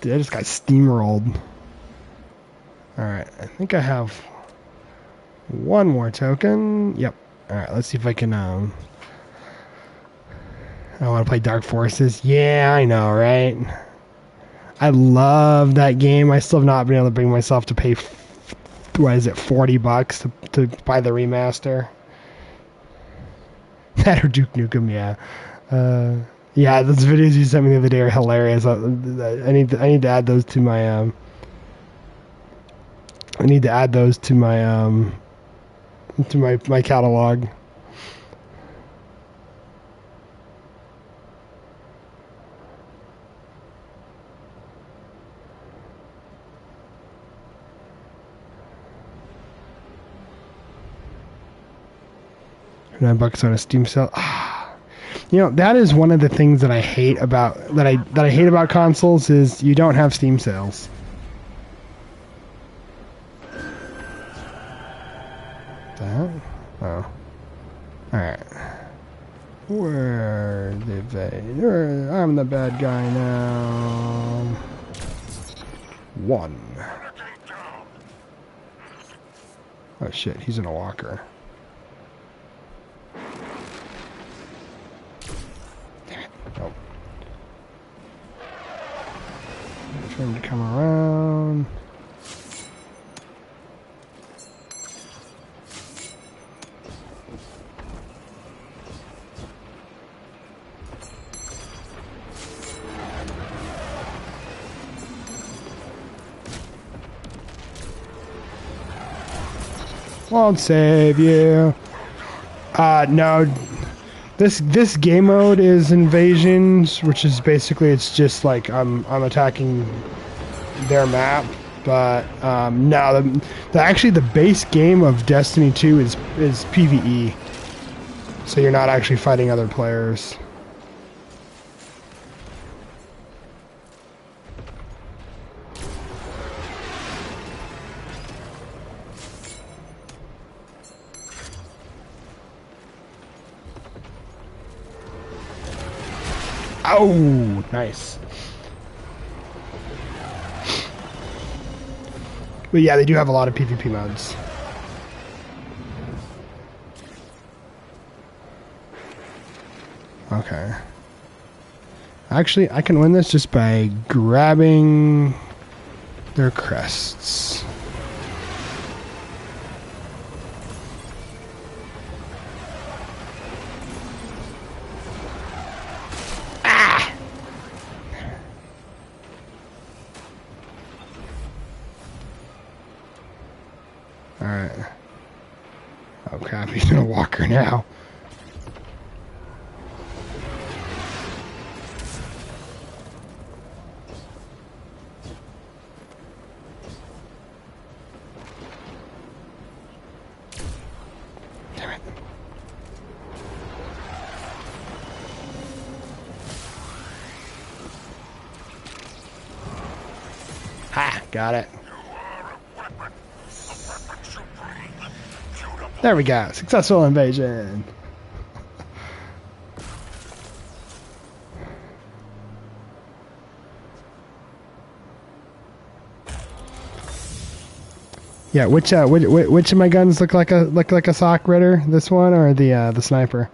Dude, I just got steamrolled. Alright, I think I have One more token. Yep. Alright, let's see if I can, I want to play Dark Forces. Yeah, I know, right? I love that game. I still have not been able to bring myself to pay, what is it, $40 to buy the remaster. That or Duke Nukem, yeah. Yeah, those videos you sent me the other day are hilarious. I need to add those to my my catalog. $9 on a Steam sale. You know, that is one of the things that I hate about consoles is you don't have Steam sales. That? Oh. Alright. Where did they? I'm the bad guy now. 1. Oh shit, he's in a walker. Nope. For him to come around. Won't save you. No. This game mode is invasions, which is basically it's just like I'm attacking their map. But no, actually the base game of Destiny 2 is PvE, so you're not actually fighting other players. Oh, nice. But yeah, they do have a lot of PvP modes. Okay. Actually, I can win this just by grabbing their crests. Alright. Oh crap, he's in a walker now. Damn it. Ha! Got it. There we go. Successful invasion. Yeah, which of my guns look like a sock ritter? This one or the sniper?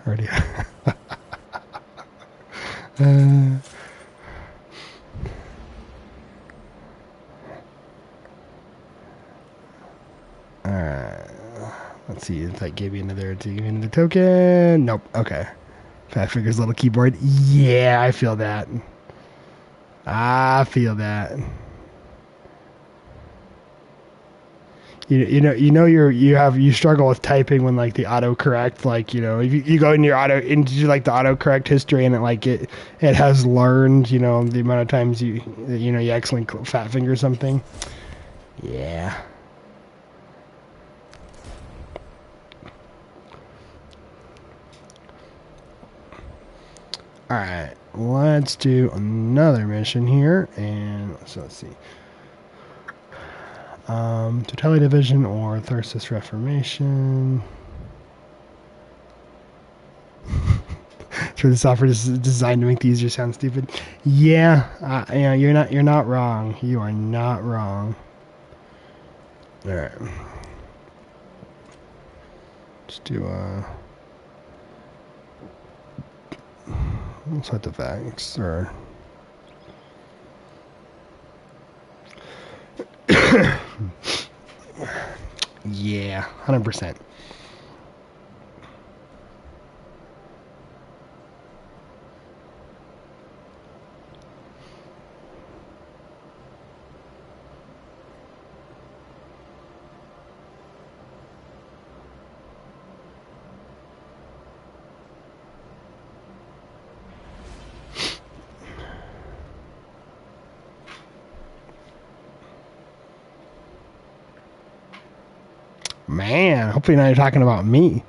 Already. Alright. Let's see if that gave you another token. Nope. Okay. Fat Finger's little keyboard. Yeah, I feel that. I feel that. You struggle with typing when like the autocorrect, like, you know, if you go into into like the autocorrect history and it has learned, you know, the amount of times you accidentally fat finger something. Yeah. All right, let's do another mission here, and so let's see. Totality Division or Thyrsus Reformation. for the software is designed to make the user sound stupid. Yeah, yeah, you're not wrong. You are not wrong. All right. Let's do let's set the facts or. Yeah, 100%. Man, hopefully now you're talking about me.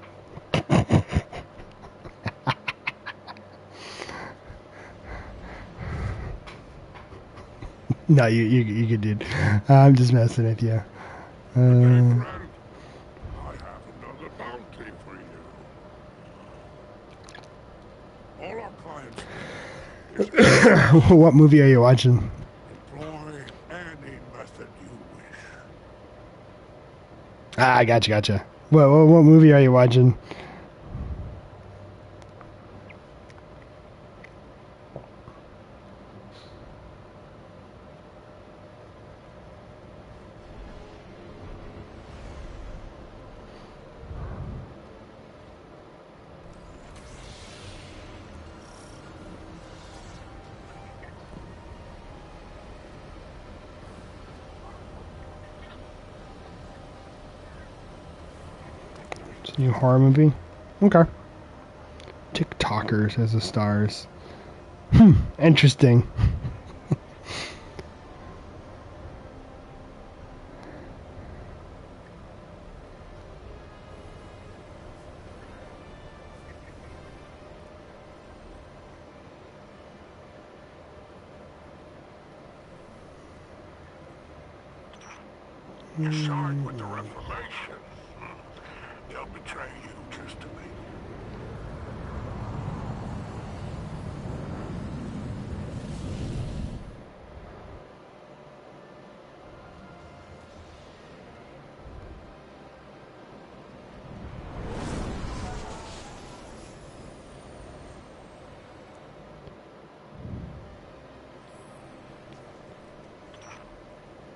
No, you good, dude. I'm just messing with you. Friend, I have another bounty for you. All our clients What movie are you watching? employ any method you wish. Ah, gotcha. What movie are you watching? It's a new horror movie? Okay. TikTokers as the stars. Interesting. You side with the Reformation. They'll betray you just to me.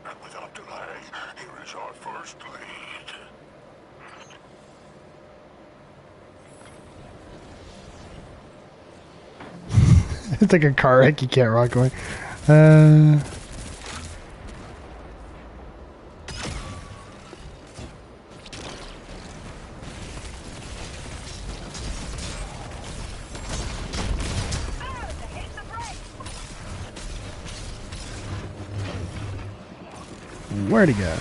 And without delay, here is our first lead. It's like a car wreck, you can't walk away. Where'd he go?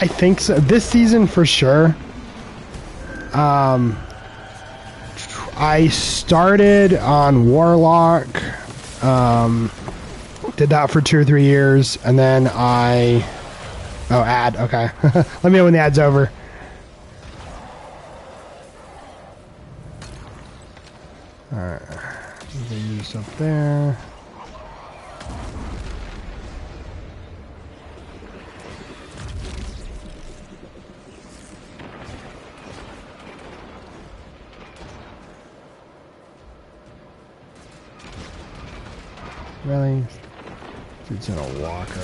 I think so. This season for sure. I started on Warlock, did that for 2 or 3 years, and then oh, ad, okay. Let me know when the ad's over. Alright, use this up there. Really? It's in a walker.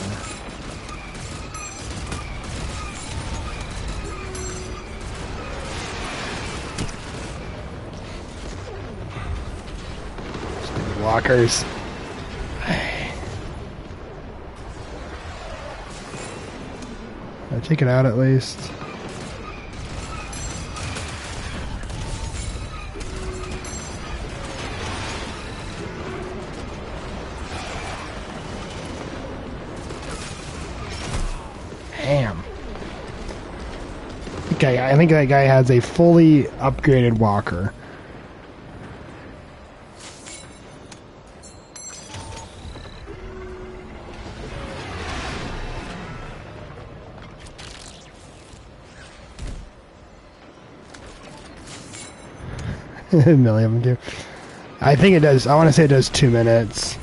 Stupid walkers. I take it out at least. Damn. guy. I think that guy has a fully upgraded walker. Million do. I think it does. I want to say it does 2 minutes.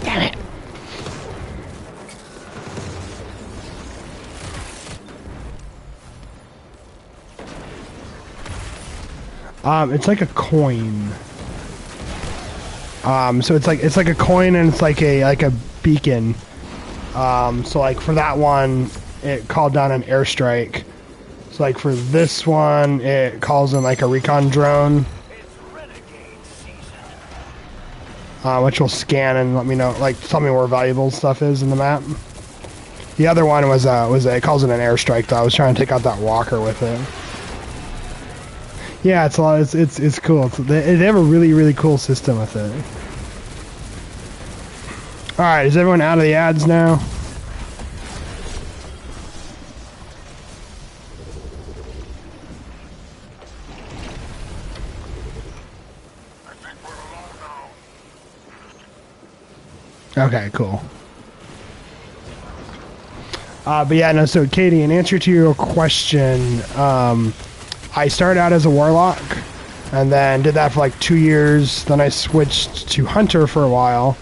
Damn it. It's like a coin. So it's like a coin, and it's like a beacon. So like for that one, it called down an airstrike. So like for this one, it calls in like a recon drone, which will scan and let me know, like tell me where valuable stuff is in the map. The other one was it calls in an airstrike. Though I was trying to take out that walker with it. Yeah, it's a lot. It's cool. They have a really cool system with it. All right, is everyone out of the ads now? Okay, cool. But yeah, no. So Katie, in answer to your question, I started out as a warlock, and then did that for like 2 years. Then I switched to hunter for a while,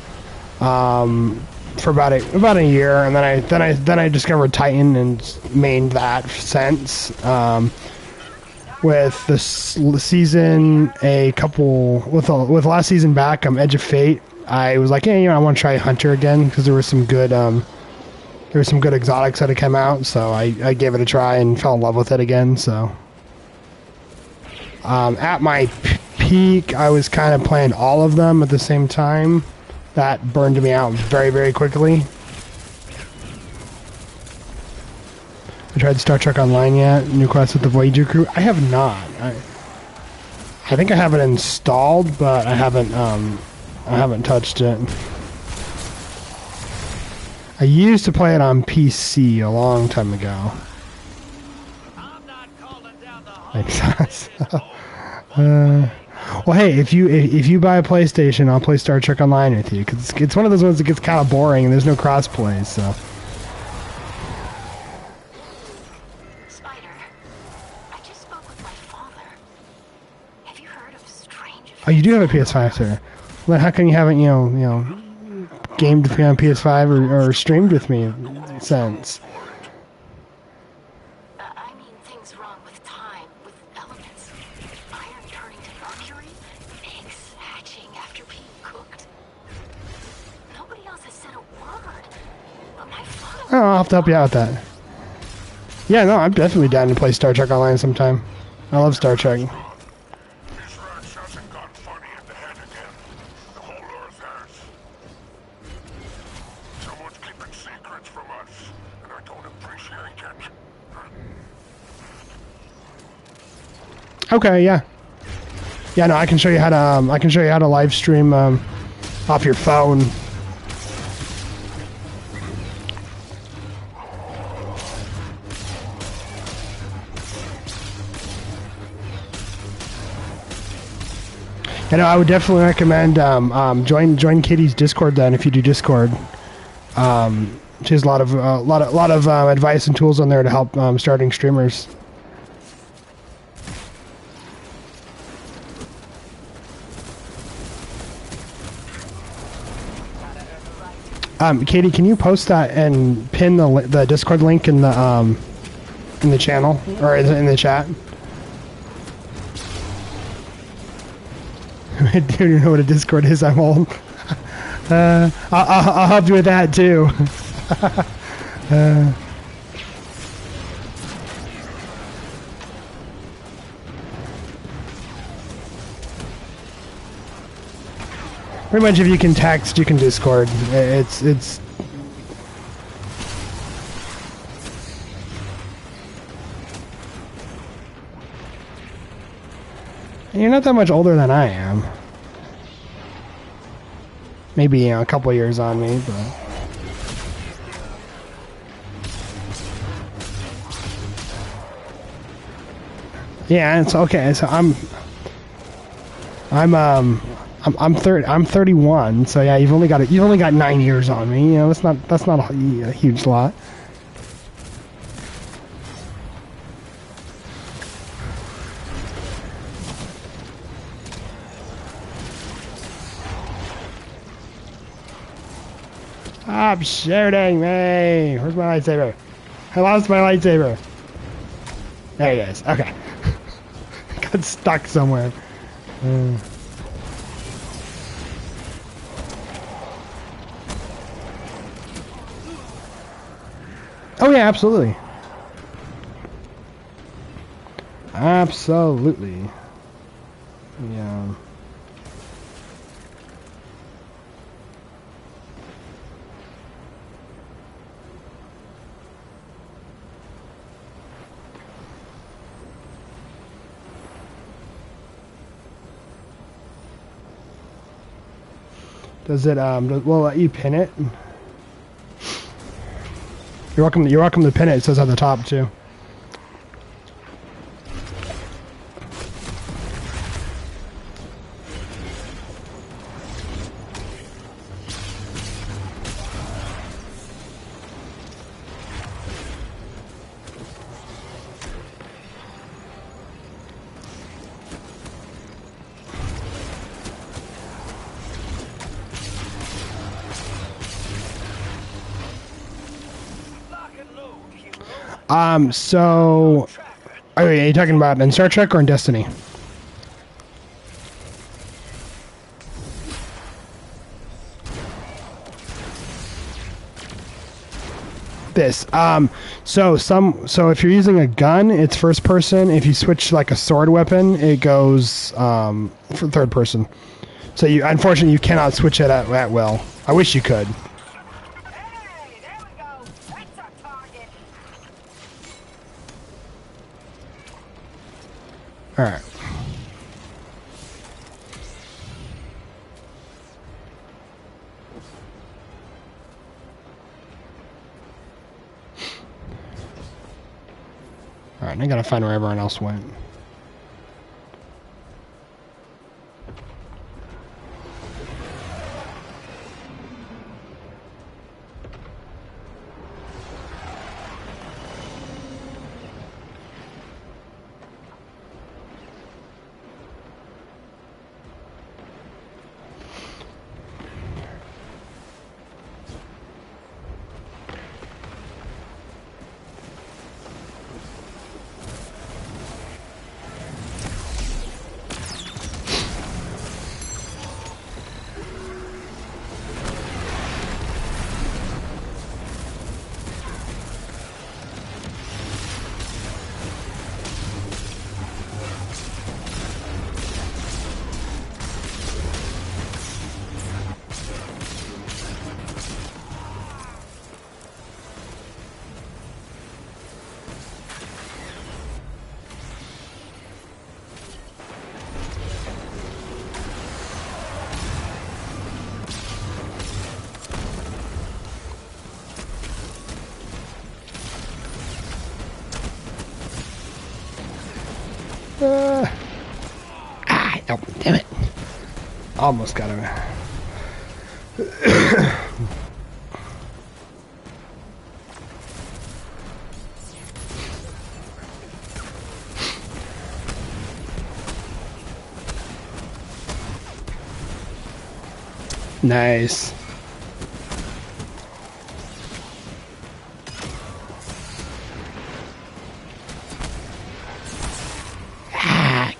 for about a year, and then I discovered Titan and mained that since. With this season, with last season back, Edge of Fate. I was like, hey, I want to try hunter again because there were some good exotics that had come out, so I gave it a try and fell in love with it again. So. At my peak, I was kind of playing all of them at the same time. That burned me out very quickly. I tried Star Trek Online yet? New quest with the Voyager crew? I have not. I think I have it installed, but I haven't touched it. I used to play it on PC a long time ago. Well, hey, if you buy a PlayStation, I'll play Star Trek Online with you, because it's one of those ones that gets kind of boring and there's no crossplay. So. Spider, I just spoke with my father. Have you heard of strange? Oh, you do have a PS5, sir. Well, how come you haven't, gamed with me on PS5 or streamed with me since? Oh, I'll have to help you out with that. Yeah, no, I'm definitely down to play Star Trek Online sometime. I love Star Trek. This ranch hasn't gone funny in the head again. The whole Earth has. Someone's keeping secrets from us, and I don't appreciate it. Okay, yeah. Yeah, no, I can show you how to live stream off your phone. You know, I would definitely recommend join Katie's Discord then if you do Discord. She has a lot of advice and tools on there to help starting streamers. Katie, can you post that and pin the Discord link in the channel or in the chat? Do you know what a Discord is? I'm old. I'll help you with that too. Pretty much, if you can text, you can Discord. It's. You're not that much older than I am. Maybe, you know, a couple years on me, but... Yeah, it's okay. So I'm 31. So yeah, you've only got 9 years on me. You know, that's not a huge lot. Stop shooting me! Where's my lightsaber? I lost my lightsaber. There he is. Okay. Got stuck somewhere. Oh yeah, absolutely. Absolutely. Yeah. Does it will let you pin it? You're welcome to pin it. It says at the top too. So, are you talking about in Star Trek or in Destiny? This, so if you're using a gun, it's first person. If you switch like a sword weapon, it goes, for third person. So unfortunately, you cannot switch it at will. I wish you could. Alright. Alright, I gotta find where everyone else went. Oh, damn it. Almost got him. Nice.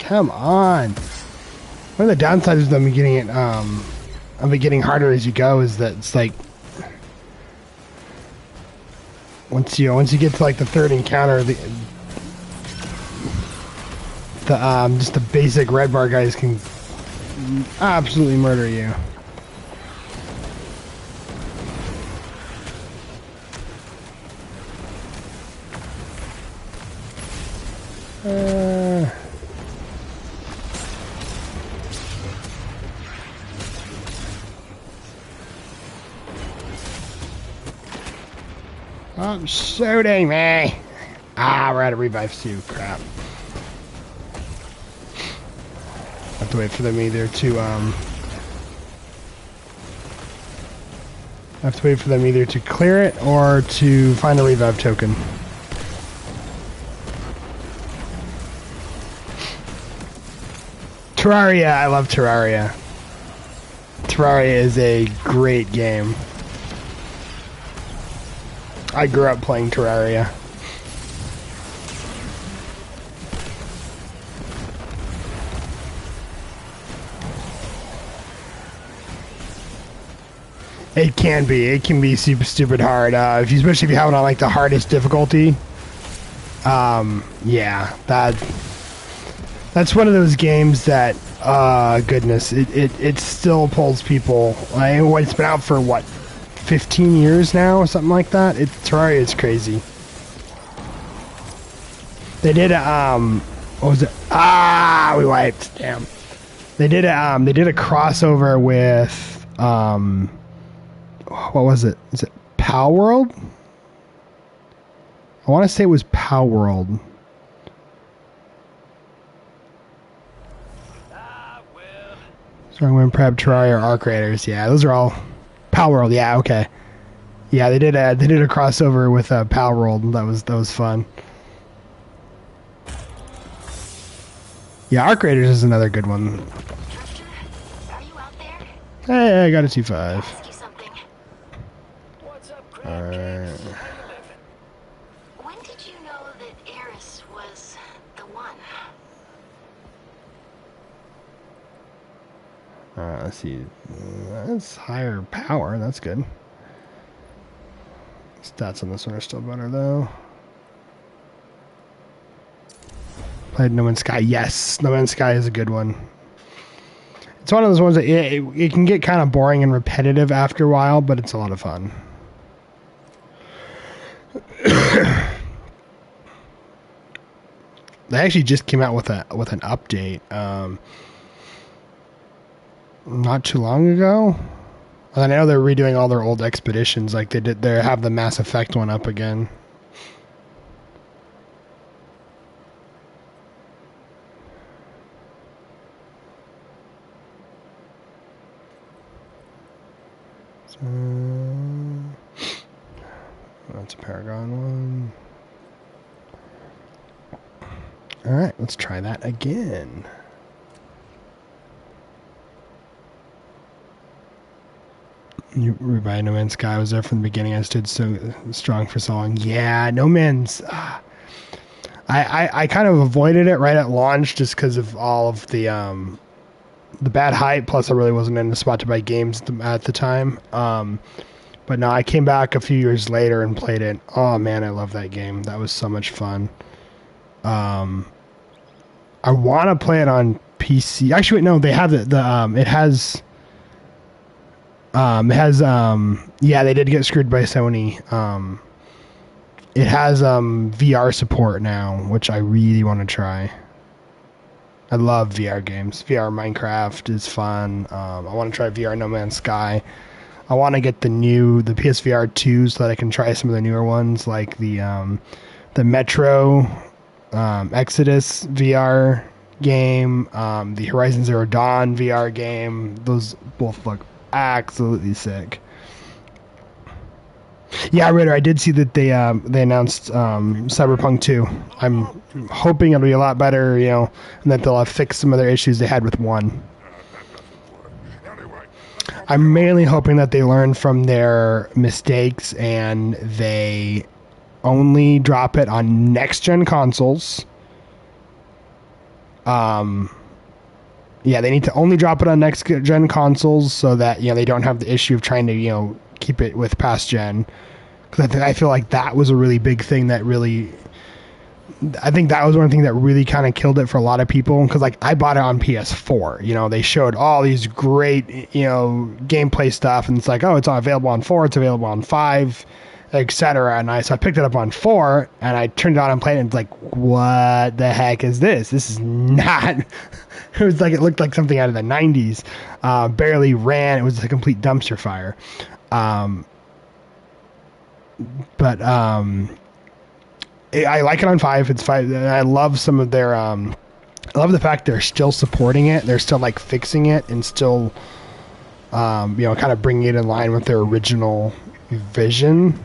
Come on. One of the downsides of them getting it, of it getting harder as you go is that it's like once you get to like the third encounter, the just the basic red bar guys can absolutely murder you. I'm shooting me. Ah, we're out of revives too. Crap. I have to wait for them either to I have to wait for them either to clear it or to find a revive token. Terraria, I love Terraria. Terraria is a great game. I grew up playing Terraria. It can be super stupid hard, especially if you have it on like the hardest difficulty. Yeah, that's one of those games that, goodness, it still pulls people. It's been out for what, 15 years now or something like that. Terraria is crazy. They did what was it? We wiped. Damn. They did a crossover with what was it? Is it Power World? I want to say it was Power World. Strongman Prep, Terraria, Arc Raiders. Yeah, those are all Power World. Yeah, okay. Yeah, they did a crossover with Power World. That was fun. Yeah, Arc Raiders is another good one. Drifter, are you out there? Hey, I got a 2-5. Ask you something. What's up, Krew? Alright. How you living? When did you know that Eris was the one? Alright, let's see. That's higher power. That's good. Stats on this one are still better, though. Played No Man's Sky. Yes, No Man's Sky is a good one. It's one of those ones that it can get kind of boring and repetitive after a while, but it's a lot of fun. They actually just came out with an update not too long ago. And I know they're redoing all their old expeditions, like they have the Mass Effect one up again. That's a Paragon one. Alright, let's try that again. Revive No Man's Sky was there from the beginning. I stood so strong for so long. Yeah, No Man's... I kind of avoided it right at launch just because of all of the bad hype, plus I really wasn't in the spot to buy games at the time. But no, I came back a few years later and played it. Oh man, I love that game. That was so much fun. I want to play it on PC. Actually, wait, no, they have yeah, they did get screwed by Sony. It has VR support now, which I really want to try. I love VR games. VR Minecraft is fun. I want to try VR No Man's Sky. I want to get the PSVR 2 so that I can try some of the newer ones, like the Metro Exodus VR game, the Horizon Zero Dawn VR game. Those both look absolutely sick. Yeah, Ritter, I did see that they announced Cyberpunk 2. I'm hoping it'll be a lot better, and that they'll have fixed some of their issues they had with 1. I'm mainly hoping that they learn from their mistakes and they only drop it on next-gen consoles. Yeah, they need to only drop it on next-gen consoles so that, they don't have the issue of trying to, keep it with past-gen. Because I feel like that was a really big thing that really... I think that was one thing that really kind of killed it for a lot of people. Because, I bought it on PS4. They showed all these great, gameplay stuff. And it's like, oh, it's available on 4, it's available on 5, etc. And so I picked it up on 4, and I turned it on and played it, and it's like, what the heck is this? This is not... it looked like something out of the 90s. Barely ran. It was a complete dumpster fire. but I like it on 5. It's 5. And I love some of their I love the fact they're still supporting it. They're still like fixing it and still kind of bringing it in line with their original vision.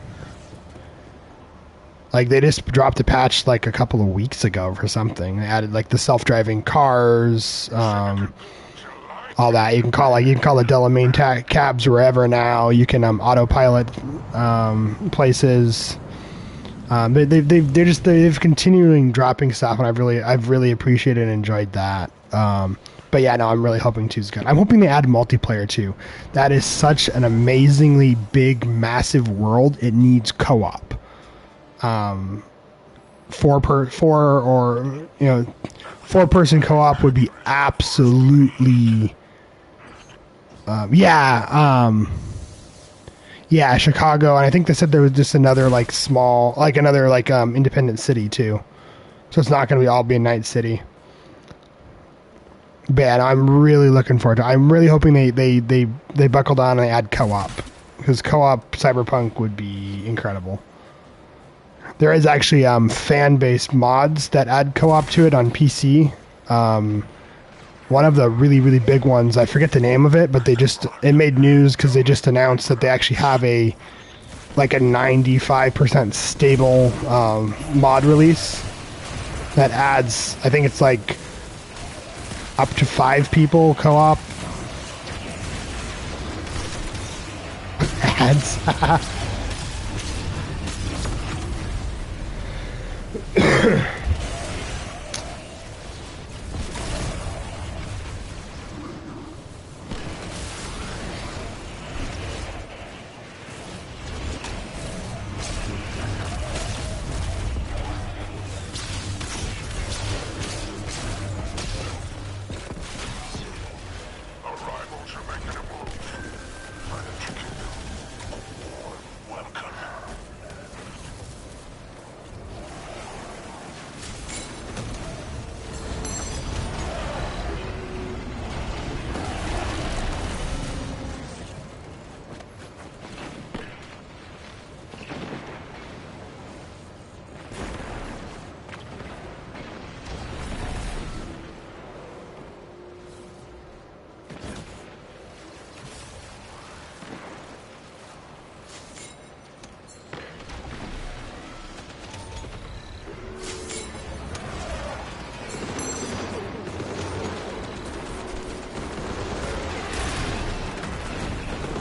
Like they just dropped a patch like a couple of weeks ago for something. They added like the self-driving cars, all that. You can call the Delamain cabs wherever now. You can autopilot places. They've continuing dropping stuff, and I've really appreciated and enjoyed that. But yeah, no, I'm really hoping 2's good. I'm hoping they add multiplayer too. That is such an amazingly big, massive world. It needs co-op. 4-person co-op would be absolutely. Chicago, and I think they said there was just another like small, like another like independent city too. So it's not going to be all be in Night City. But yeah, I'm really looking forward to it. I'm really hoping they buckle down and they add co-op, because co-op Cyberpunk would be incredible. There is actually fan-based mods that add co-op to it on PC. One of the really, really big ones, I forget the name of it, but it made news because they just announced that they actually have a 95% stable mod release that adds, I think it's like up to 5 people co-op. Ads.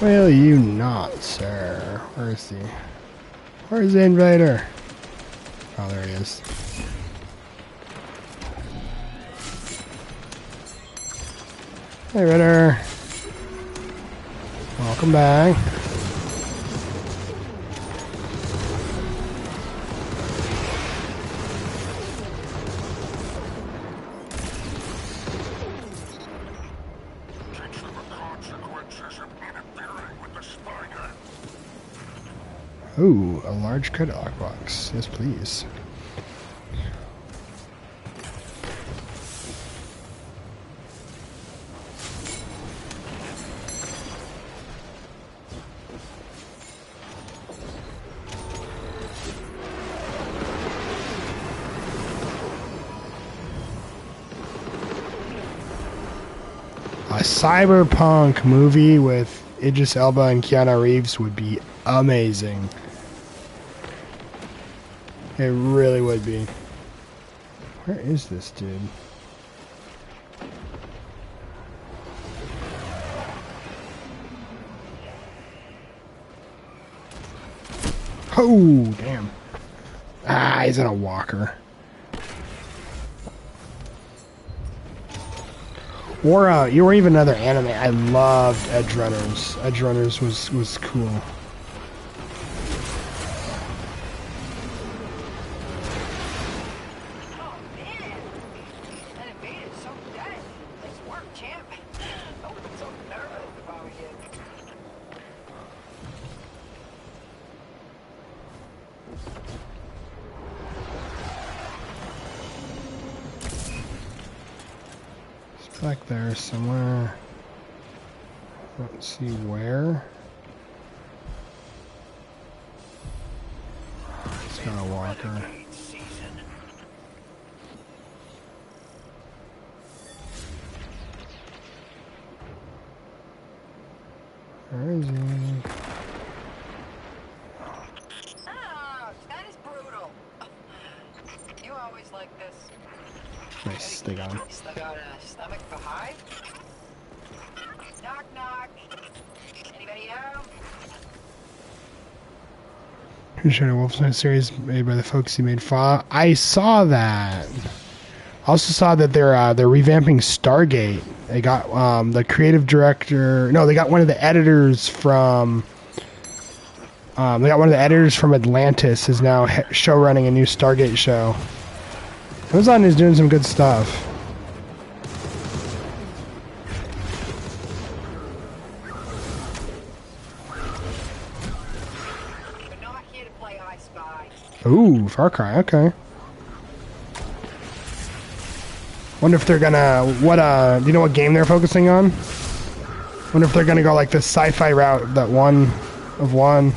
Will you not, sir? Where is he? Where's the invader? Oh, there he is. Hey, Ritter. Welcome back. Ooh, a large credit lockbox. Yes, please. A cyberpunk movie with Idris Elba and Keanu Reeves would be amazing. It really would be. Where is this dude? Oh, damn. Ah, he's in a walker. Or even another anime. I loved Edge Runners. Edge Runners was cool. Back there somewhere. Let's see where. It's got a walker. Renegades season. Where is he? Ah, that is brutal. You always like this. Nice, stay on. Still got a stomach for hide? Knock, knock. Anybody home? Shadow Wolfenstein series made by the folks who made Fallout. I saw that. I also saw that they're revamping Stargate. They got the creative director. No, they got one of the editors from. They got one of the editors from Atlantis is now show running a new Stargate show. Amazon is doing some good stuff. But not here to play I Spy. Ooh, Far Cry. Okay. Wonder if they're gonna do you know what game they're focusing on? Wonder if they're gonna go like this sci-fi route that one of one.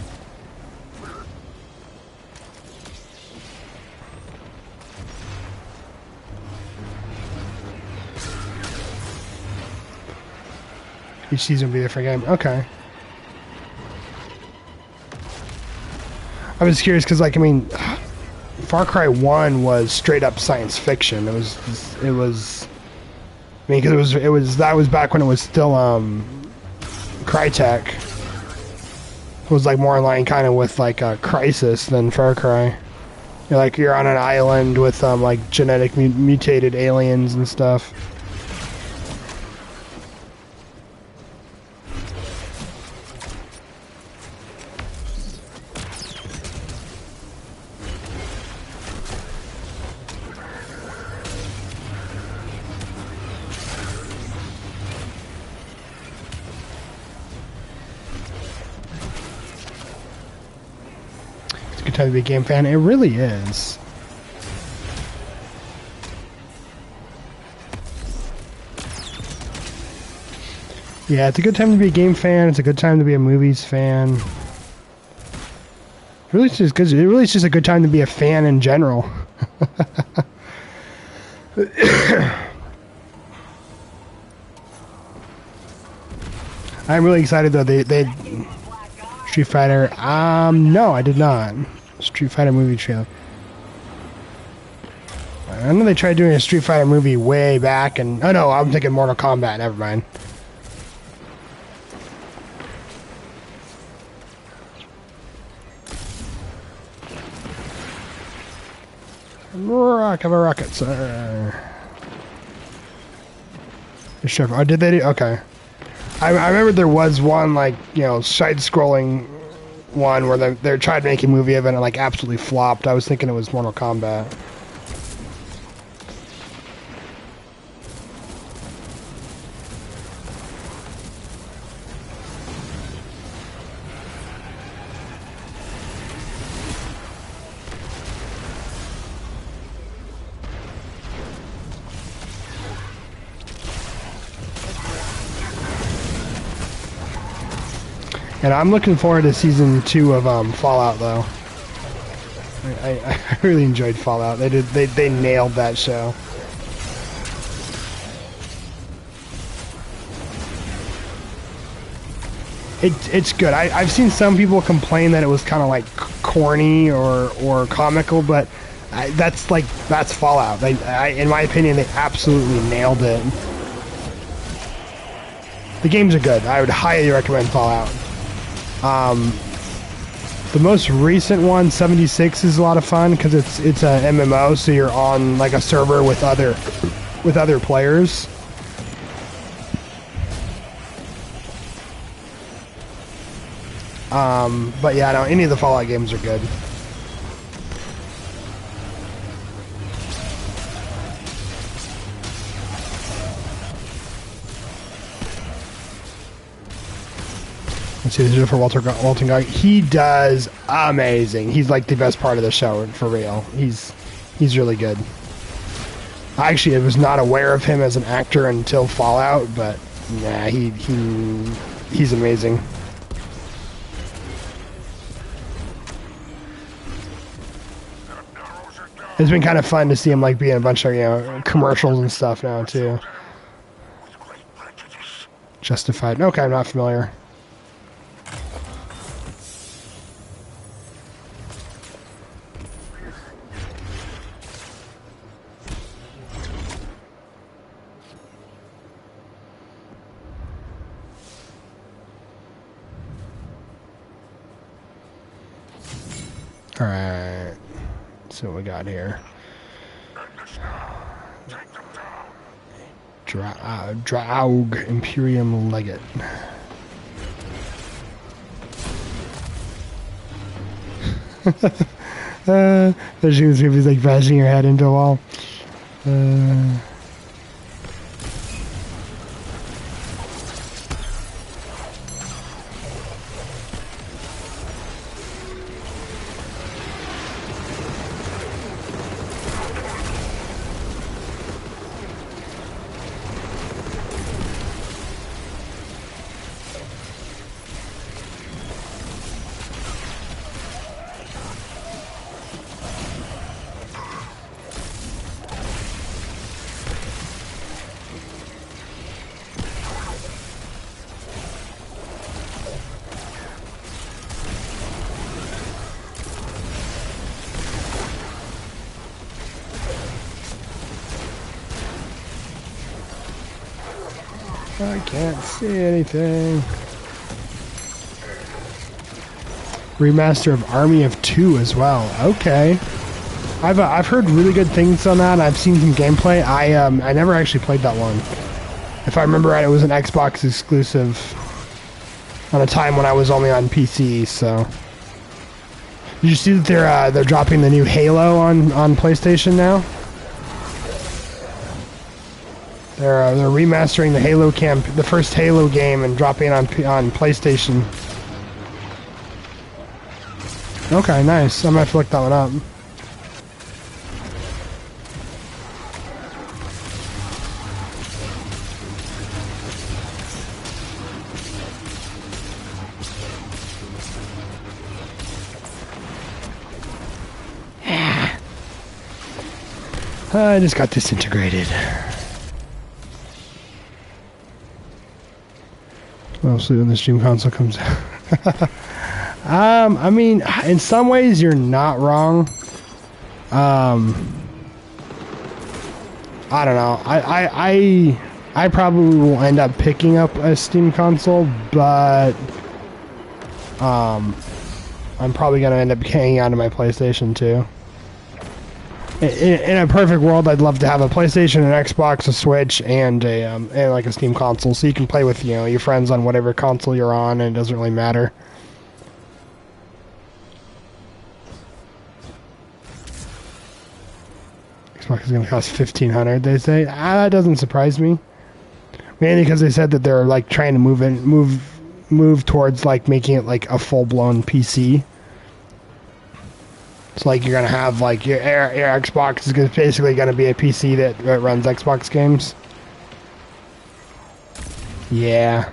Each season will be a different game. Okay. I was curious because, like, I mean, Far Cry 1 was straight up science fiction. It was, I mean, because that was back when it was still, Crytek. It was, like, more in line kind of with, like, Crysis than Far Cry. You're on an island with, like, genetic mutated aliens and stuff. Time to be a game fan. It really is. Yeah, it's a good time to be a game fan. It's a good time to be a movies fan. Really, it's just good. It really is just a good time to be a fan in general. I'm really excited though. They Street Fighter. No, I did not. Street Fighter movie trailer. I know they tried doing a Street Fighter movie way back, and oh no, I'm thinking Mortal Kombat. Never mind. Rock of a rocket, sir. Sure. Oh, did they do? Okay. I remember there was one, like, you know, side-scrolling one where they tried making a movie of it and it, like, absolutely flopped. I was thinking it was Mortal Kombat. And I'm looking forward to season 2 of Fallout, though. I really enjoyed Fallout. They nailed that show. It's good. I've seen some people complain that it was kind of like corny or comical, but that's Fallout. In my opinion, they absolutely nailed it. The games are good. I would highly recommend Fallout. The most recent one, 76, is a lot of fun because it's a MMO, so you're on like a server with other players. But yeah, no, any of the Fallout games are good. Let's see, this is for Walton Guy. He does amazing. He's like the best part of the show, for real. He's really good. I actually was not aware of him as an actor until Fallout, but nah, he's amazing. It's been kind of fun to see him like be in a bunch of commercials and stuff now too. With great prejudice. Justified. Okay, I'm not familiar. All right. So what we got here. Draug Imperium Legate. Especially if he's like bashing your head into a wall. I can't see anything. Remaster of Army of Two as well. Okay, I've heard really good things on that. I've seen some gameplay. I never actually played that one. If I remember right, it was an Xbox exclusive on a time when I was only on PC. So, did you see that they're dropping the new Halo on PlayStation now? They're remastering the Halo the first Halo game, and dropping it on PlayStation. Okay, nice. I might have to look that one up. I just got disintegrated. Well, see when the stream console comes out. I mean, in some ways you're not wrong. I don't know. I probably will end up picking up a Steam console, but I'm probably gonna end up hanging on to my PlayStation too. In a perfect world, I'd love to have a PlayStation, an Xbox, a Switch, and like a Steam console, so you can play with your friends on whatever console you're on, and it doesn't really matter. Xbox is going to cost $1,500. They say that doesn't surprise me, mainly because they said that they're like trying to move towards like making it like a full-blown PC. It's like you're gonna have like your Xbox is basically gonna be a PC that runs Xbox games. Yeah.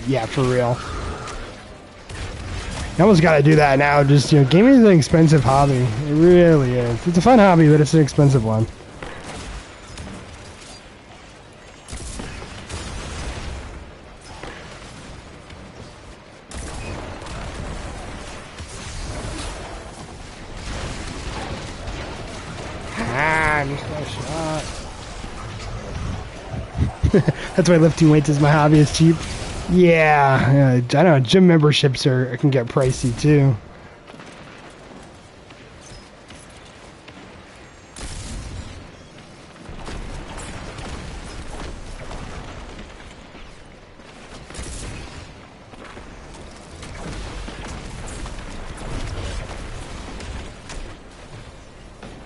Yeah, for real. You almost gotta do that now. Just gaming is an expensive hobby. It really is. It's a fun hobby, but it's an expensive one. That's why lifting weights is my hobby. It's cheap. Yeah, I know. Gym memberships can get pricey too.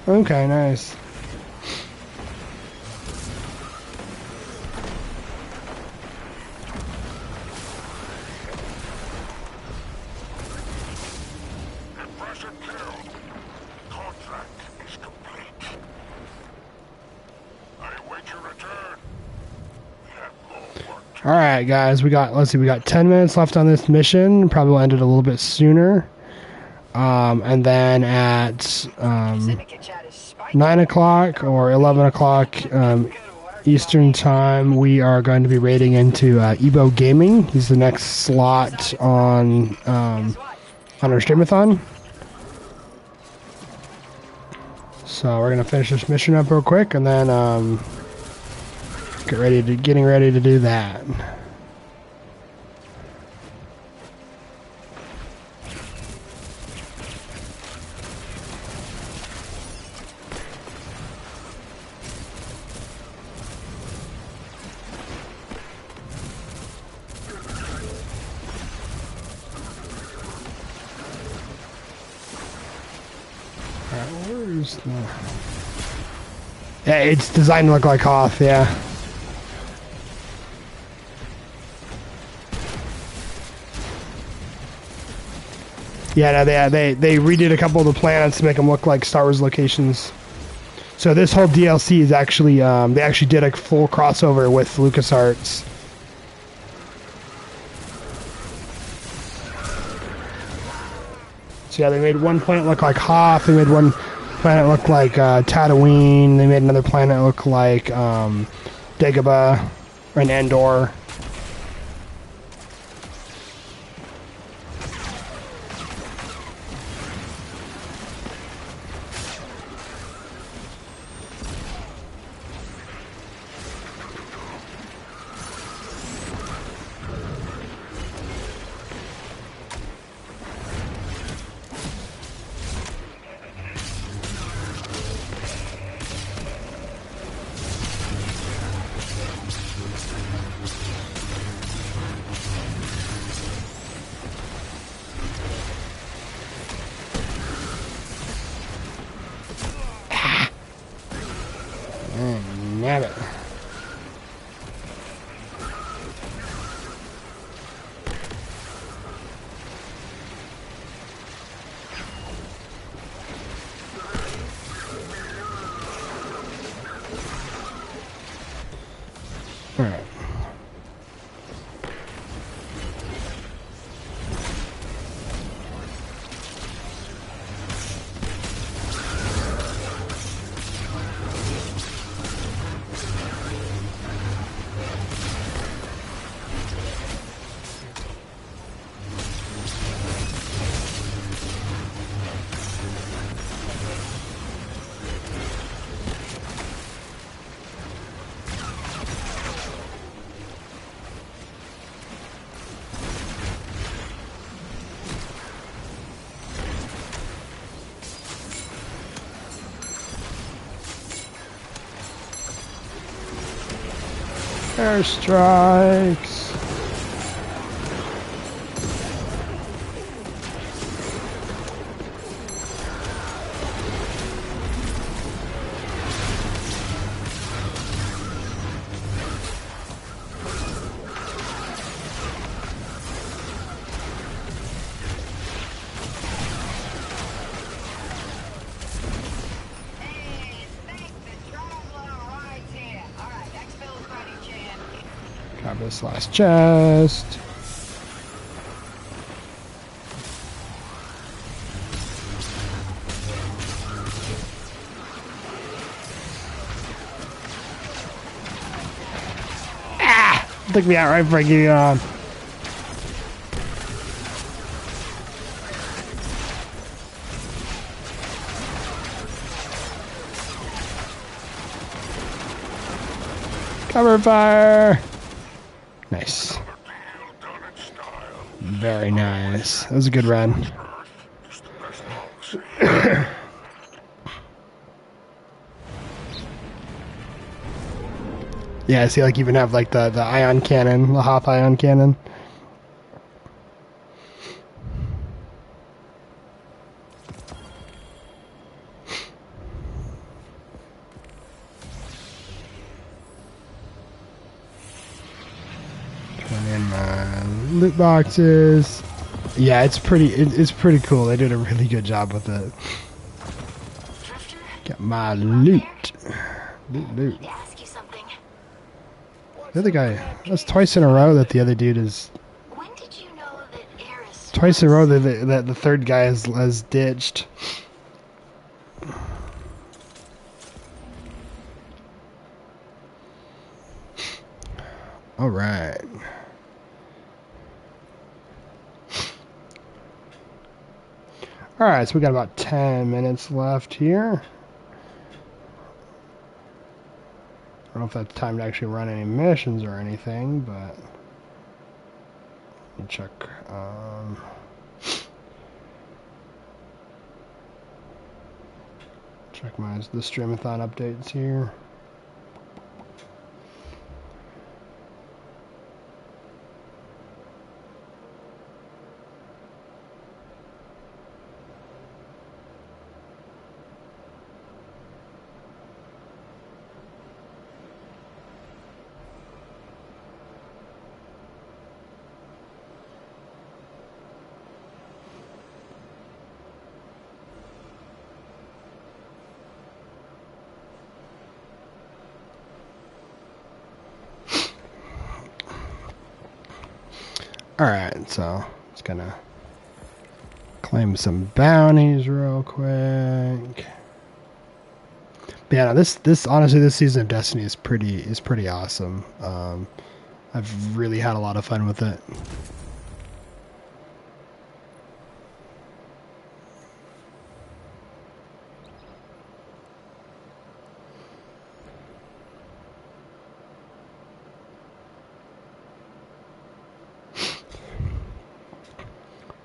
Okay, nice. Alright, guys, let's see, we got 10 minutes left on this mission. Probably will end it a little bit sooner. And then at Syndicate chat is spiking. 9 o'clock or 11 o'clock Eastern Time, we are going to be raiding into Ebo Gaming. He's the next slot on our Streamathon. So we're going to finish this mission up real quick and then getting ready to do that. Where's the... Yeah, it's designed to look like Hoth, yeah. Yeah, no, they redid a couple of the planets to make them look like Star Wars locations. So this whole DLC is actually, they actually did a full crossover with LucasArts. So yeah, they made one planet look like Hoth, they made one planet look like Tatooine, they made another planet look like Dagobah and Endor. Damn it. All right. Airstrikes. Grab this last chest. Ah! Took me out right before I get on. Cover fire! Nice. Very nice. That was a good run. Yeah, I see, like, even have, like, the ion cannon, the Hoth ion cannon. Loot boxes. Yeah, it's pretty cool. They did a really good job with it. Get my loot. Loot. To ask you something. The other guy, that's twice in a row that the other dude is. When did you know that Eris Twice in a row that the third guy has ditched. All right. All right, so we got about 10 minutes left here. I don't know if that's time to actually run any missions or anything, but let me check. Check the Streamathon updates here. Alright, so just gonna claim some bounties real quick. But yeah, no, this honestly, this season of Destiny is pretty awesome. I've really had a lot of fun with it.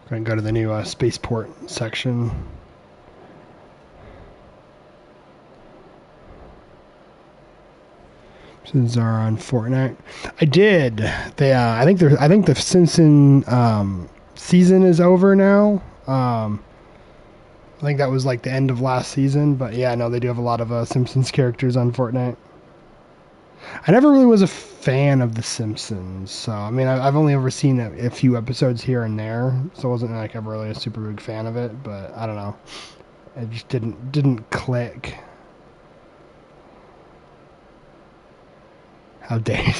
Going to go to the new spaceport section. Since are on Fortnite, I did. They, I think the Simpson season is over now. I think that was like the end of last season, but yeah, no, they do have a lot of Simpsons characters on Fortnite. I never really was a fan of The Simpsons, so I mean, I've only ever seen a few episodes here and there, so I wasn't like ever really a super big fan of it. But I don't know, it just didn't click. How dare you?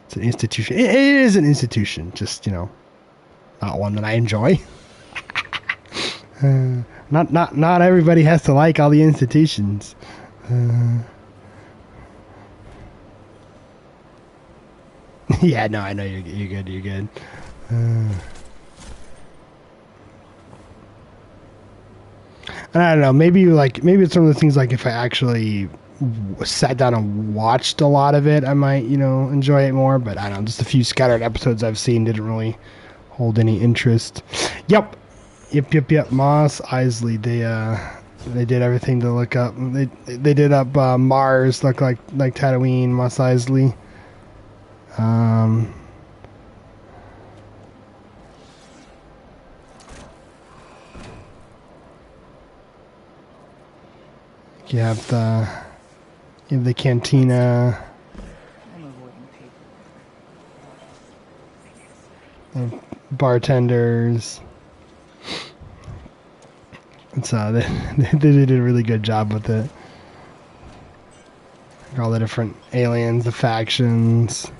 It's an institution. It is an institution, just, you know, not one that I enjoy. Not everybody has to like all the institutions. Yeah, no, I know you're good. You're good. And I don't know. Maybe it's one of the things like if I actually sat down and watched a lot of it, I might, you know, enjoy it more. But I don't know. Just a few scattered episodes I've seen didn't really hold any interest. Yep. Moss Eisley. They did everything to look up. They did up Mars look like Tatooine. Moss Eisley. You have the cantina, the bartenders. It's they did a really good job with it. All the different aliens, the factions.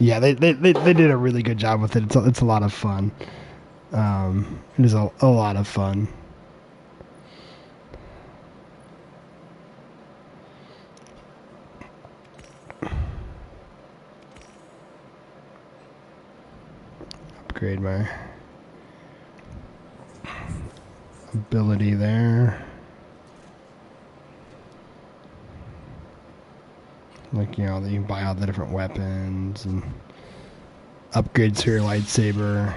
Yeah, they did a really good job with it. It's a lot of fun. It is a lot of fun. Upgrade my ability there. Like, you know, that you can buy all the different weapons and upgrades to your lightsaber.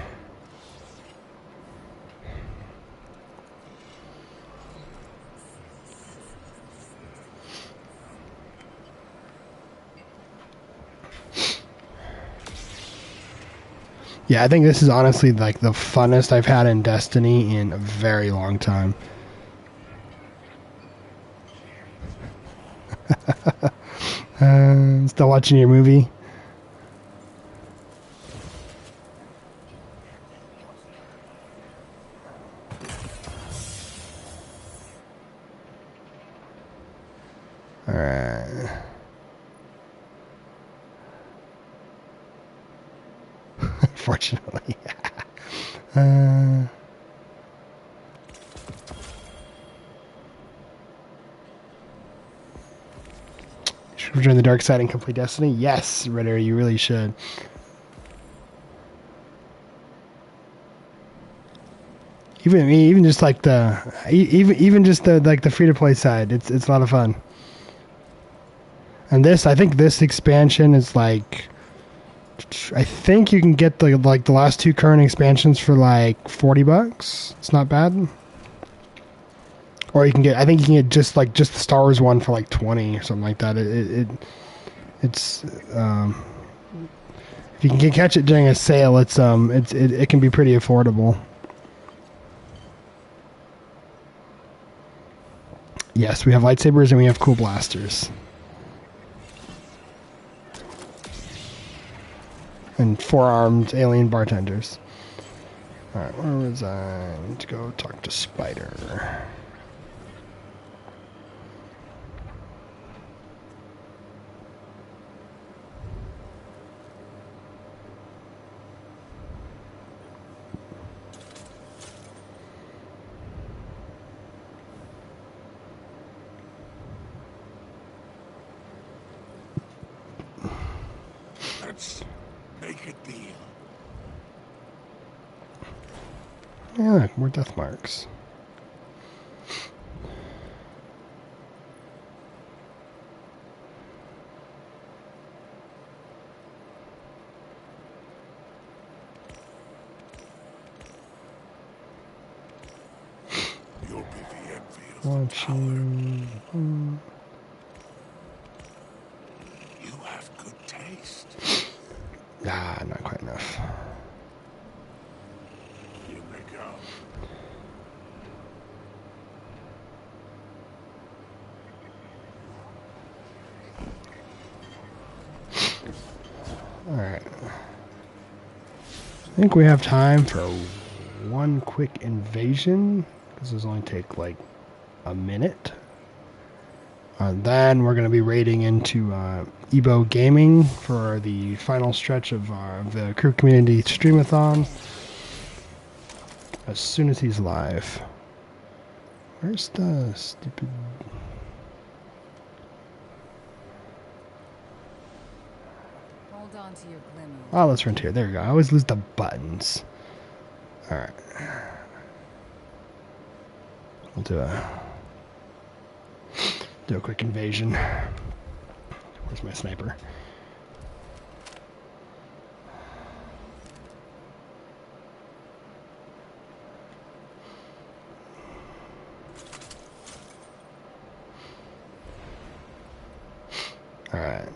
Yeah, I think this is honestly like the funnest I've had in Destiny in a very long time. Still watching your movie? Alright. Fortunately. Should we join the dark side and complete Destiny? Yes, Ritter, you really should. Even just like even just the like the free to play side, it's a lot of fun. And I think this expansion is like, I think you can get the last 2 current expansions for like $40. It's not bad. Or you can get, I think you can get just the Star Wars one for like 20 or something like that. It's if you can catch it during a sale, it can be pretty affordable. Yes, we have lightsabers and we have cool blasters. And 4-armed alien bartenders. Alright, where was I? Let's go talk to Spider. Let's make a deal. Yeah, look, more death marks. You'll be the envy of Watching. You have good taste. Ah, not quite enough. Here they go. Alright. I think we have time for one quick invasion. This will only take like a minute. Then we're going to be raiding into Ebo Gaming for the final stretch of the Krew Community Streamathon. As soon as he's live. Where's the stupid... Hold on to your glimmer. Oh, let's run here. There we go. I always lose the buttons. Alright. We'll do a quick invasion. Where's my sniper? Alright.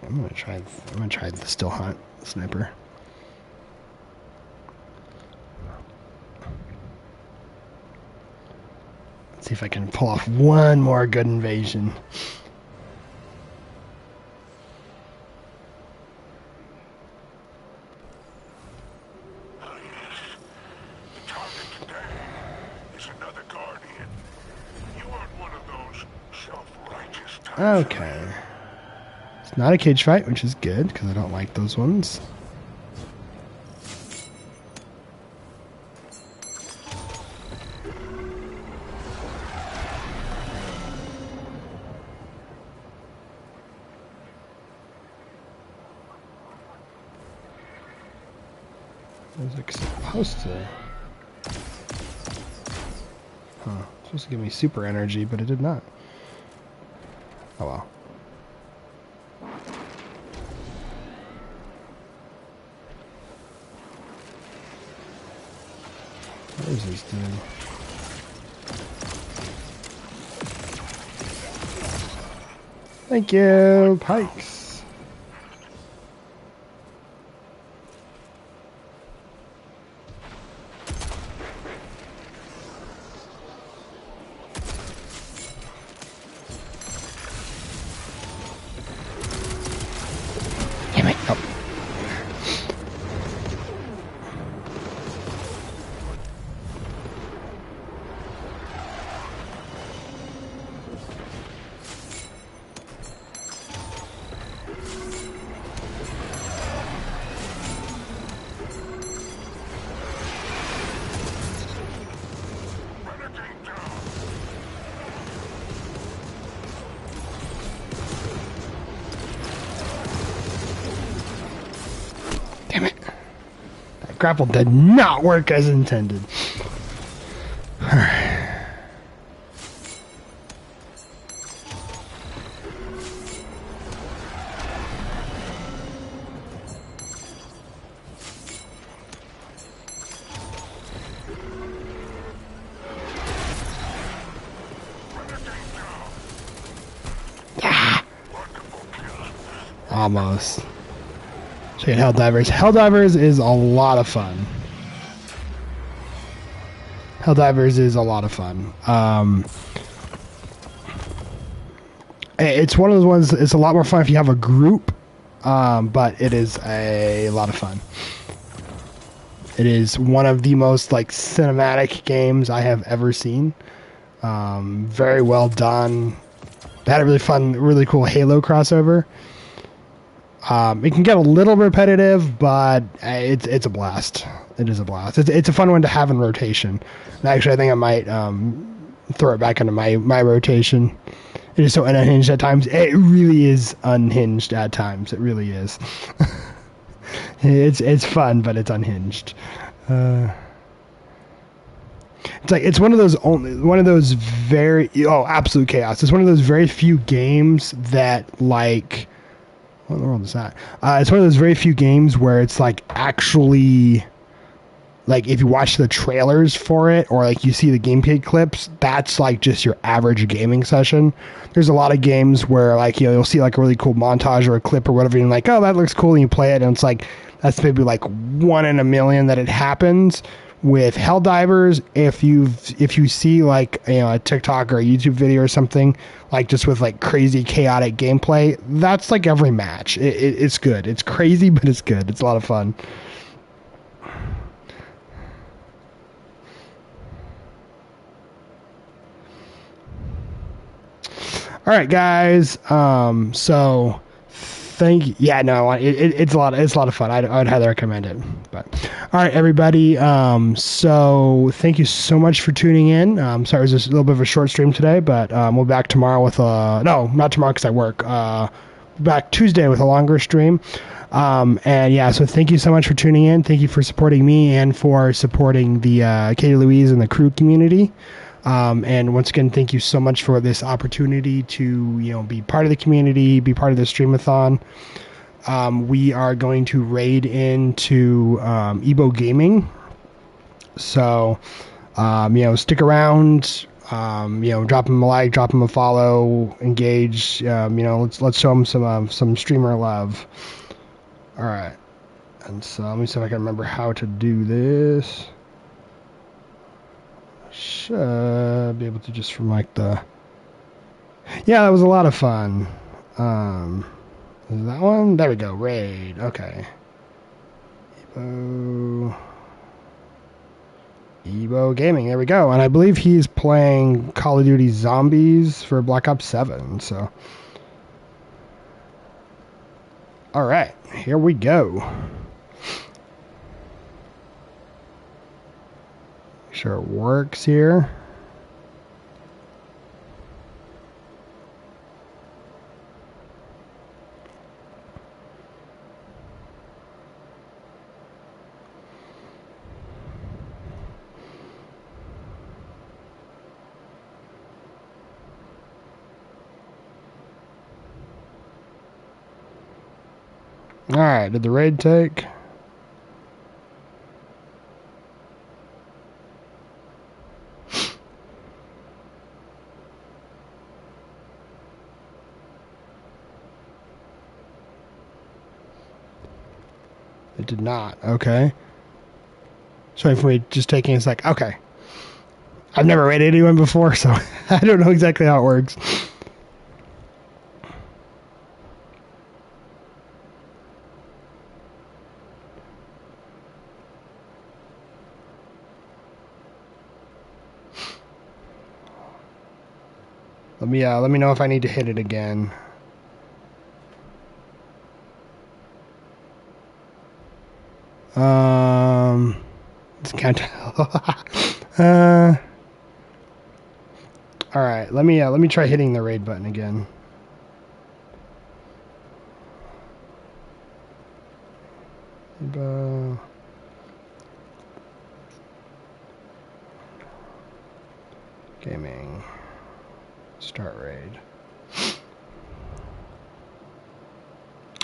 I'm gonna try the still hunt sniper. Let's see if I can pull off one more good invasion. Oh yes. The target today is another guardian. You aren't one of those self-righteous types. Okay. It's not a cage fight, which is good, because I don't like those ones. Was it supposed to? Huh. It's supposed to give me super energy, but it did not. Oh well. What is this dude? Thank you, Pikes. Grapple did not work as intended. Alright. Almost. Check out Helldivers. Helldivers is a lot of fun. Helldivers is a lot of fun. It's one of those ones, it's a lot more fun if you have a group, but it is a lot of fun. It is one of the most like cinematic games I have ever seen. Very well done. They had a really fun, really cool Halo crossover. It can get a little repetitive, but it's a blast. It is a blast. It's a fun one to have in rotation. And actually, I think I might throw it back into my rotation. It is so unhinged at times. It really is unhinged at times. It really is. It's fun, but it's unhinged. It's one of those very absolute chaos. It's one of those very few games that like. What in the world is that? It's one of those very few games where it's like actually, like if you watch the trailers for it or like you see the gameplay clips, that's like just your average gaming session. There's a lot of games where like, you know, you'll see like a really cool montage or a clip or whatever, and you're like, oh, that looks cool, and you play it, and it's like, that's maybe like 1 in a million that it happens. With Helldivers, if you see like, you know, a TikTok or a YouTube video or something like just with like crazy chaotic gameplay, that's like every match. It's good. It's crazy, but it's good. It's a lot of fun. All right, guys. So. Thank you. Yeah, no, it's a lot of fun. I'd highly recommend it. But all right, everybody. So thank you so much for tuning in. Sorry, it was just a little bit of a short stream today, but we'll be back tomorrow with no, not tomorrow because I work. Back Tuesday with a longer stream. And yeah, so thank you so much for tuning in. Thank you for supporting me and for supporting the Katie Louise and the Krew community. And once again, thank you so much for this opportunity to, you know, be part of the community, be part of the Streamathon. We are going to raid into Ebo Gaming. So, you know, stick around, you know, drop him a like, drop him a follow, engage, you know, let's show him some streamer love. All right. And so let me see if I can remember how to do this. Should be able to just from like the. Yeah, that was a lot of fun. Is that one? There we go. Raid. Okay. Ebo Gaming. There we go. And I believe he's playing Call of Duty Zombies for Black Ops 7. So. All right. Here we go. Sure it works here. All right, did the raid take? It did not. Okay. So if we just taking a sec. Okay. I've never raided anyone before, so I don't know exactly how it works. Let me know if I need to hit it again. It's kind of all right, let me try hitting the raid button again. Gaming. Start raid.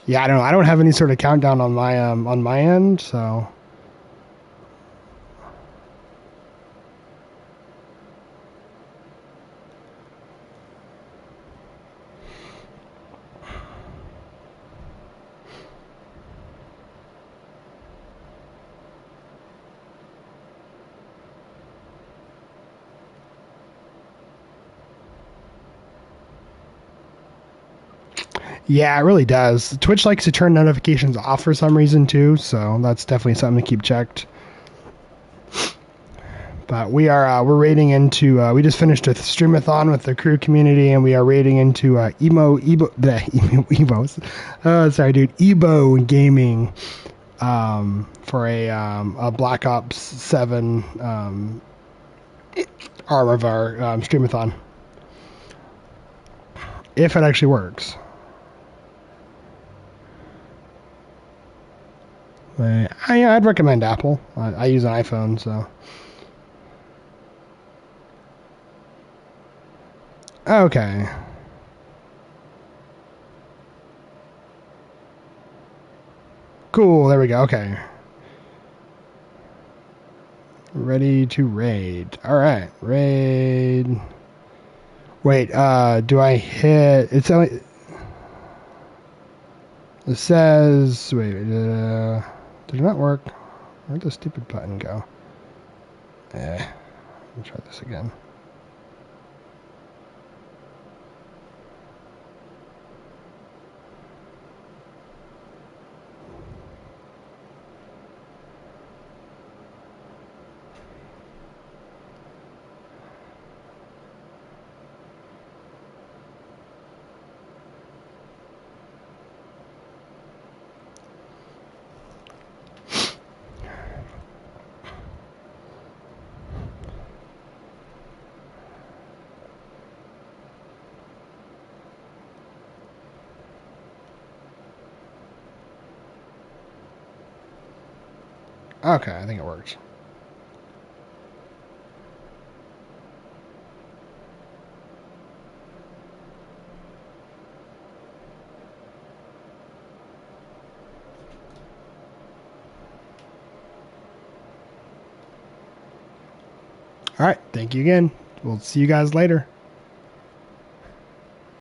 Yeah, I don't know. I don't have any sort of countdown on my end, so. Yeah, it really does. Twitch likes to turn notifications off for some reason too, so that's definitely something to keep checked. But we're raiding into we just finished a streamathon with the Krew community, and we are raiding into Ebo Gaming for a Black Ops 7 arm of our streamathon. If it actually works. I'd recommend Apple. I use an iPhone, so. Okay. Cool, there we go, okay. Ready to raid. Alright, raid. Wait, do I hit... It's only... It says... Wait, did it not work? Where'd the stupid button go? Let me try this again. Okay, I think it works. All right, thank you again. We'll see you guys later.